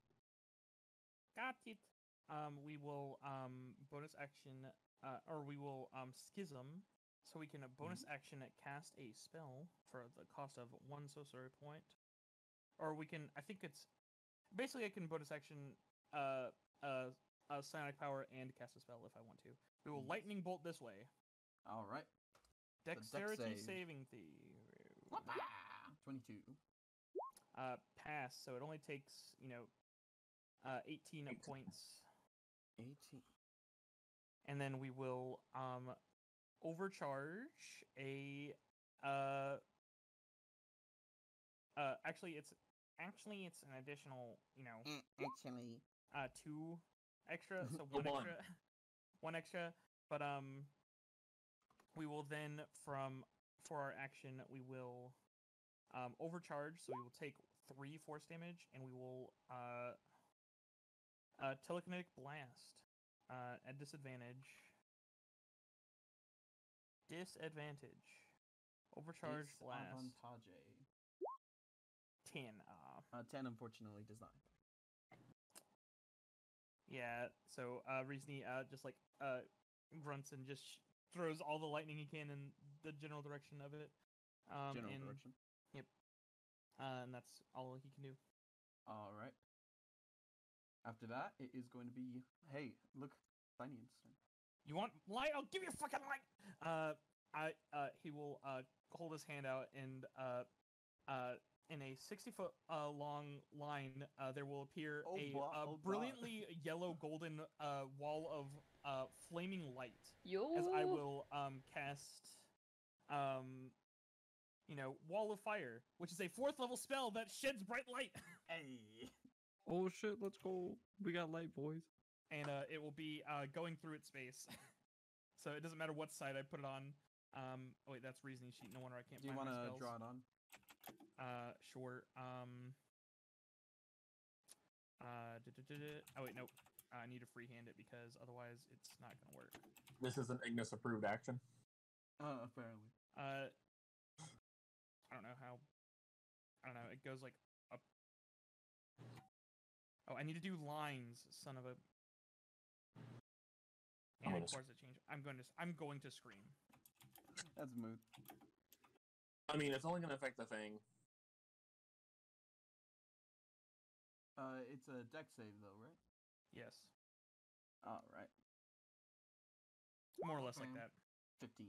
Got it. We will bonus action, or we will schism, so we can bonus action cast a spell for the cost of 1 sorcery point, or we can. I think it's basically I can bonus action psionic power and cast a spell if I want to. We will lightning bolt this way. All right. Dexterity save. saving throw. 22. Pass. So it only takes 18 points. 18. And then we will overcharge a actually it's an additional Actually. 2 extra, so A 1 one. extra. 1 extra, but we will then for our action we will overcharge, so we will take 3 force damage, and we will telekinetic blast at disadvantage. Overcharge blast. Disadvantage. 10. 10 unfortunately does not. Yeah, so Reesney just like grunts and just throws all the lightning he can in the general direction of it. General and, direction. Yep. And that's all he can do. All right. After that, it is going to be, hey, look, Sinion's turn. You want light? I'll give you fucking light. He will hold his hand out and in a 60-foot long line, there will appear Oh, a God. brilliantly yellow golden wall of flaming light. Yo. As I will cast, Wall of Fire, which is a 4th level spell that sheds bright light. Hey. Oh shit, let's go. We got light, boys. And it will be going through its space. So it doesn't matter what side I put it on. Oh wait, that's reasoning sheet. No wonder I can't Do you find want my to spells. draw it on? Sure. Oh wait, nope. I need to freehand it because otherwise it's not gonna work. This is an Ignis approved action. Apparently. I don't know how. I don't know. It goes like up. Oh, I need to do lines, son of a. And of course it changed. I'm going to scream. That's smooth. I mean, it's only going to affect the thing. It's a deck save though, right? Yes, All right. more or less like Okay. that. 15.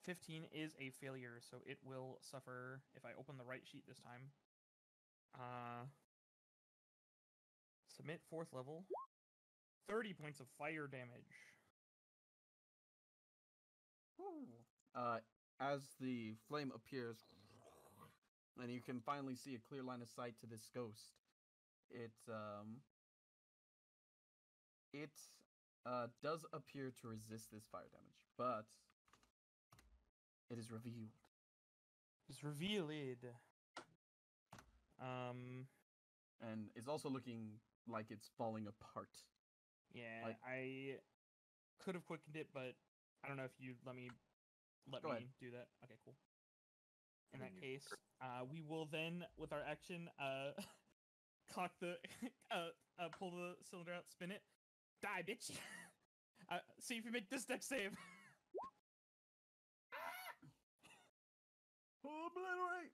15 is a failure, so it will suffer if I open the right sheet this time. Submit 4th level. 30 points of fire damage. As the flame appears, and you can finally see a clear line of sight to this ghost, it does appear to resist this fire damage, but it is revealed. It's revealed. And it's also looking like it's falling apart. Yeah, Like- I could have quickened it, but I don't know if you'd let me Go ahead. do that. Okay, cool. In Then that you- case, we will then, with our action, cock the, pull the cylinder out, spin it, die, bitch. See if you make this deck save. Obliterate!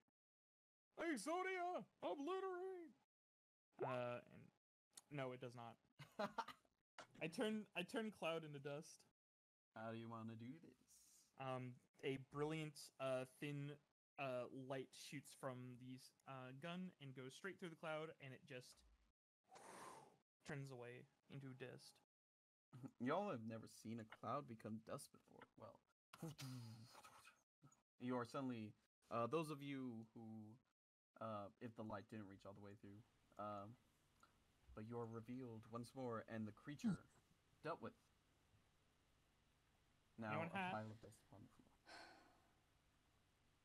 Hey, Sonia, obliterate. And no, it does not. I turn Cloud into dust. How do you want to do this? A brilliant, thin light shoots from the gun and goes straight through the cloud, and it just turns away into dust. Y'all have never seen a cloud become dust before. Well, you are suddenly, those of you who, if the light didn't reach all the way through, but you are revealed once more, and the creature dealt with. Now, Anyone a have- pile of dust upon the floor.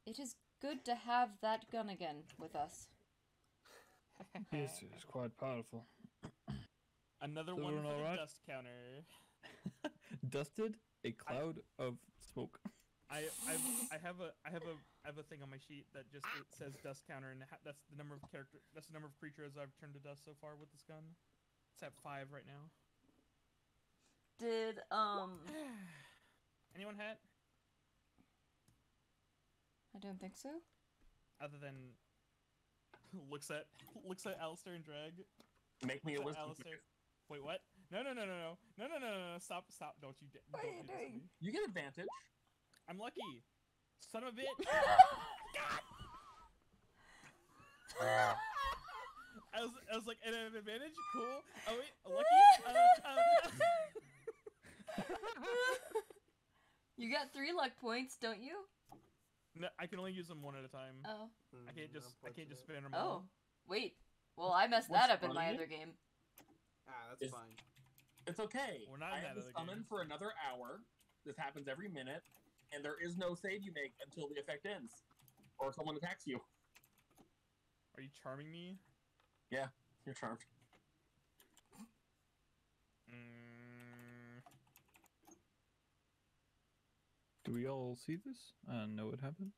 It is good to have that gun again with us. Yes, it is quite powerful. Another So one we're for all the right? dust counter. Dusted, a cloud of smoke. I have a thing on my sheet that just it says dust counter, and that's the number of creatures I've turned to dust so far with this gun. It's at 5 right now. Did Anyone hat? I don't think so. Other than looks at Alastair and drag. Make me a Looks at wisdom Alastair. save. Wait, what? No! Stop! Don't you do What are you this to doing? me. You get advantage. I'm lucky. Son of a bitch. I was like, at an advantage? Cool. Oh wait, lucky? You got 3 luck points, don't you? No, I can only use them one at a time. Oh. I can't just spin them Oh. all. Wait. Well, I messed What's that up in my funny other game. That's Is- fine. It's okay. We're not I in have that to other summon game. for another hour. This happens every minute, and there is no save you make until the effect ends, or someone attacks you. Are you charming me? Yeah, you're charmed. Do we all see this and know what happened?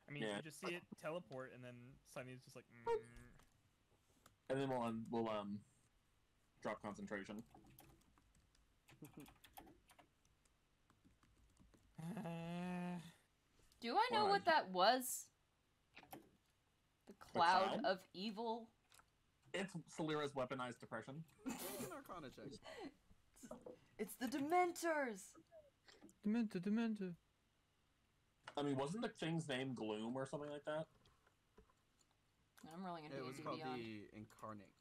I mean, Yeah. you just see it teleport, and then Sunny's just like, And then we'll drop concentration. Do I know Why? what that was? The cloud cloud? of evil? It's Silyra's weaponized depression. Make an Arcana check. It's the Dementors! Dementor. I mean, wasn't the thing's name Gloom or something like that? I'm rolling a It was D&D called Beyond. the Incarnate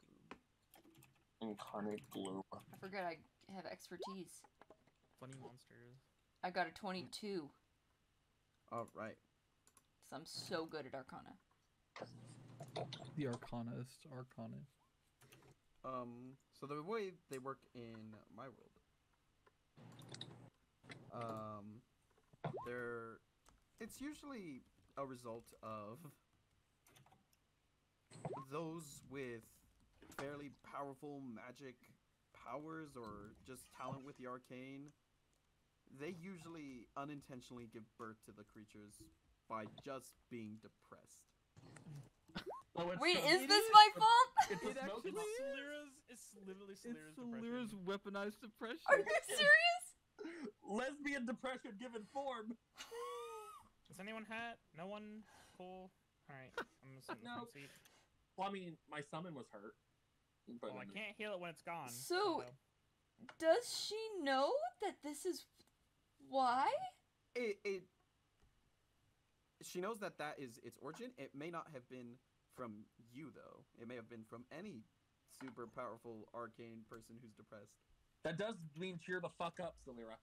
Gloom. Incarnate gloom. I forget I have expertise. Funny monsters. I got a 22. All right. Because I'm so good at Arcana. The Arcanist, Arcana. So the way they work in my world, it's usually a result of those with fairly powerful magic powers or just talent with the arcane. They usually unintentionally give birth to the creatures by just being depressed. Oh, it's Wait, so- is this my fault? It's a It smoke- actually It's literally It's Silyra's Silyra's depression. weaponized depression. Are you serious? lesbian depression given form. Does anyone hat? No one? Cool. Alright, I'm gonna sit in the No. front seat. Well, I mean, my summon was hurt. But Well, I can't heal it when it's gone. So- Does she know that this is why? She knows that is its origin. It may not have been from you though. It may have been from any super powerful arcane person who's depressed. that does mean cheer the fuck up, Silyra.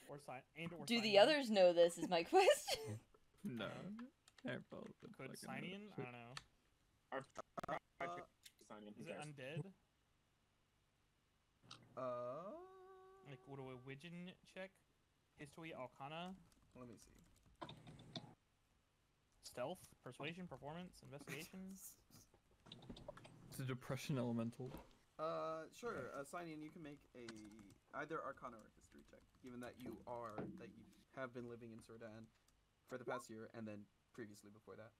Or sign and or Do the Sihnion. others know this is my question. No. Careful. Could Sihnion? I don't know. Signing, who Is it cares? undead? Uh, Like, what do a Widgeon check? History, Arcana, let me see. Stealth, Persuasion, Performance, Investigation? It's a depression elemental. Sure. Sihnion, you can make either Arcana or History check, given that you have been living in Sordan for the past year, and then previously before that.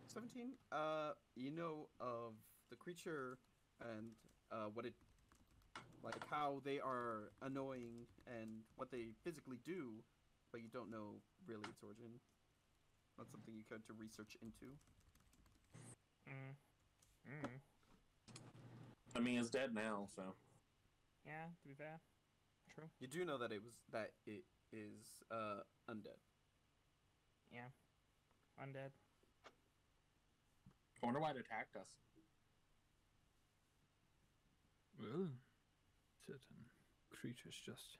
17. You know of the creature and what it, like how they are annoying and what they physically do, but you don't know really its origin. That's something you could to research into. I mean, it's dead now, so. Yeah, to be fair. True. You do know that it is undead. Yeah. Undead. I wonder why it attacked us. Well, certain creatures just.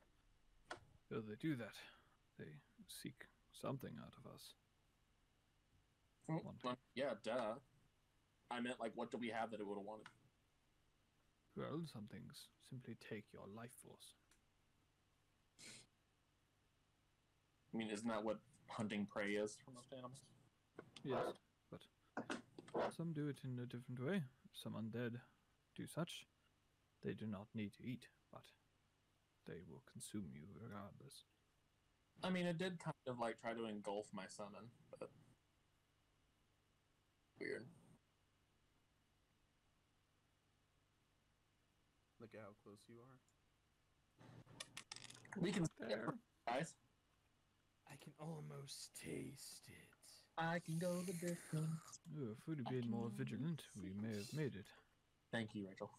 Well, they do that. They seek something out of us. Well, yeah, duh. I meant, like, what do we have that it would have wanted? Well, some things simply take your life force. I mean, isn't that what hunting prey is for most animals? Yes, but some do it in a different way. Some undead do such. They do not need to eat, but they will consume you regardless. I mean, it did kind of, like, try to engulf my summon, but... Weird. Look at how close you are. We can There. guys. I can almost taste it. I can go the distance. Oh, if we'd been more vigilant, we may have made it. Thank you, Rachel.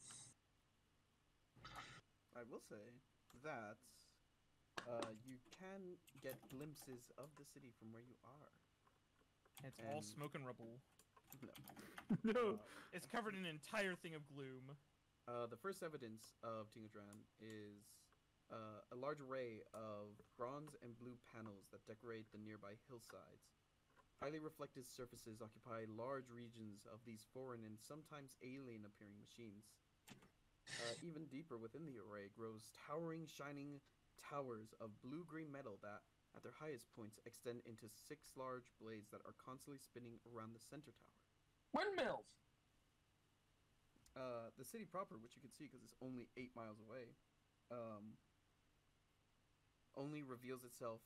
I will say that you can get glimpses of the city from where you are. It's all And- smoke and rubble. No. No. It's covered in an entire thing of gloom. The first evidence of Tinkodran is a large array of bronze and blue panels that decorate the nearby hillsides. Highly reflective surfaces occupy large regions of these foreign and sometimes alien-appearing machines. Even deeper within the array grows towering, shining towers of blue-green metal that, at their highest points, extend into 6 large blades that are constantly spinning around the center tower. Windmills! The city proper, which you can see because it's only 8 miles away, only reveals itself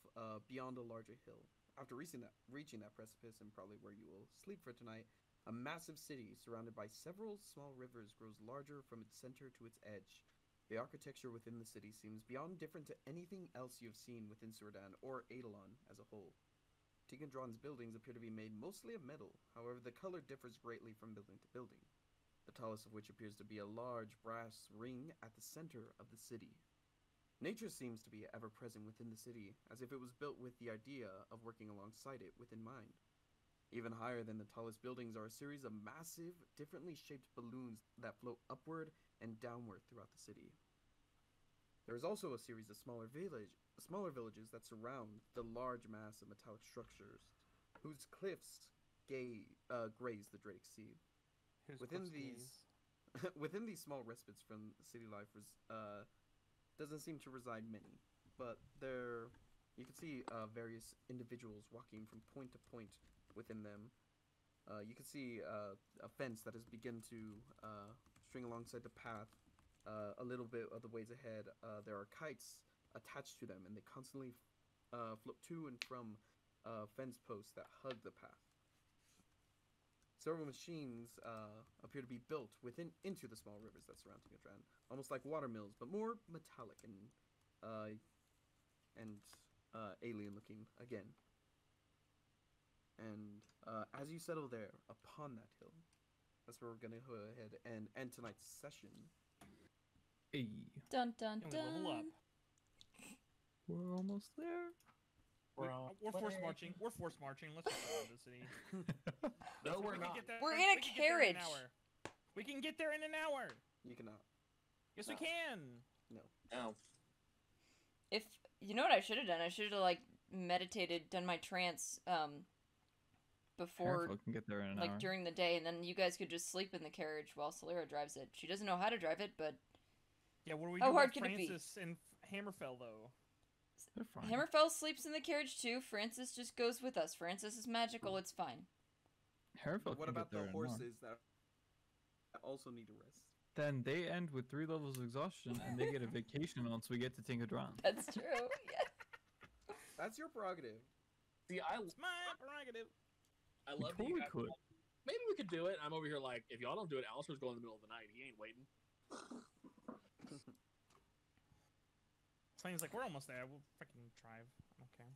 beyond a larger hill. After reaching that precipice, and probably where you will sleep for tonight, a massive city surrounded by several small rivers grows larger from its center to its edge. The architecture within the city seems beyond different to anything else you have seen within Sordan or Eidolon as a whole. Tinkodran's buildings appear to be made mostly of metal, however the color differs greatly from building to building, the tallest of which appears to be a large brass ring at the center of the city. Nature seems to be ever present within the city, as if it was built with the idea of working alongside it within mind. Even higher than the tallest buildings are a series of massive, differently shaped balloons that float upward and downward throughout the city. There is also a series of smaller villages that surround the large mass of metallic structures, whose cliffs graze the Drake Sea. Within these, within these small respites from city life, doesn't seem to reside many, but you can see various individuals walking from point to point within them. You can see a fence that has begun to string alongside the path. A little bit of the ways ahead, there are kites attached to them, and they constantly float to and from fence posts that hug the path. Several machines appear to be built into the small rivers that surround Tinkodran, almost like water mills, but more metallic and alien-looking again. And as you settle there upon that hill, that's where we're gonna go ahead and end tonight's session. Hey, Dun dun And we level up. dun. we're almost there. We're force marching. We're force marching. Let's just go to the city. No, we're We can not. get there- We're we in a can get there in an carriage. hour. We can get there in an hour. You cannot. Yes, we can. No. If you know what I should have done, I should have like meditated, done my trance before, Careful, can get there in an like hour. during the day, and then you guys could just sleep in the carriage while Silyra drives it. She doesn't know how to drive it, but Yeah, what do we How do hard about can it be? Francis and Hammerfell, though? They're fine. Hammerfell sleeps in the carriage too. Francis just goes with us. Francis is magical. It's fine. Hammerfell What can about get there the in an hour. horses that also need a rest? Then they end with 3 levels of exhaustion, and they get a vacation once we get to Tinkodran. That's true. Yeah. That's your prerogative. See, It's my prerogative. I We love that you totally guys- could. Maybe we could do it. I'm over here like, if y'all don't do it, Alastair's going in the middle of the night. He ain't waiting. Seems like we're almost there. We'll freaking drive. Okay.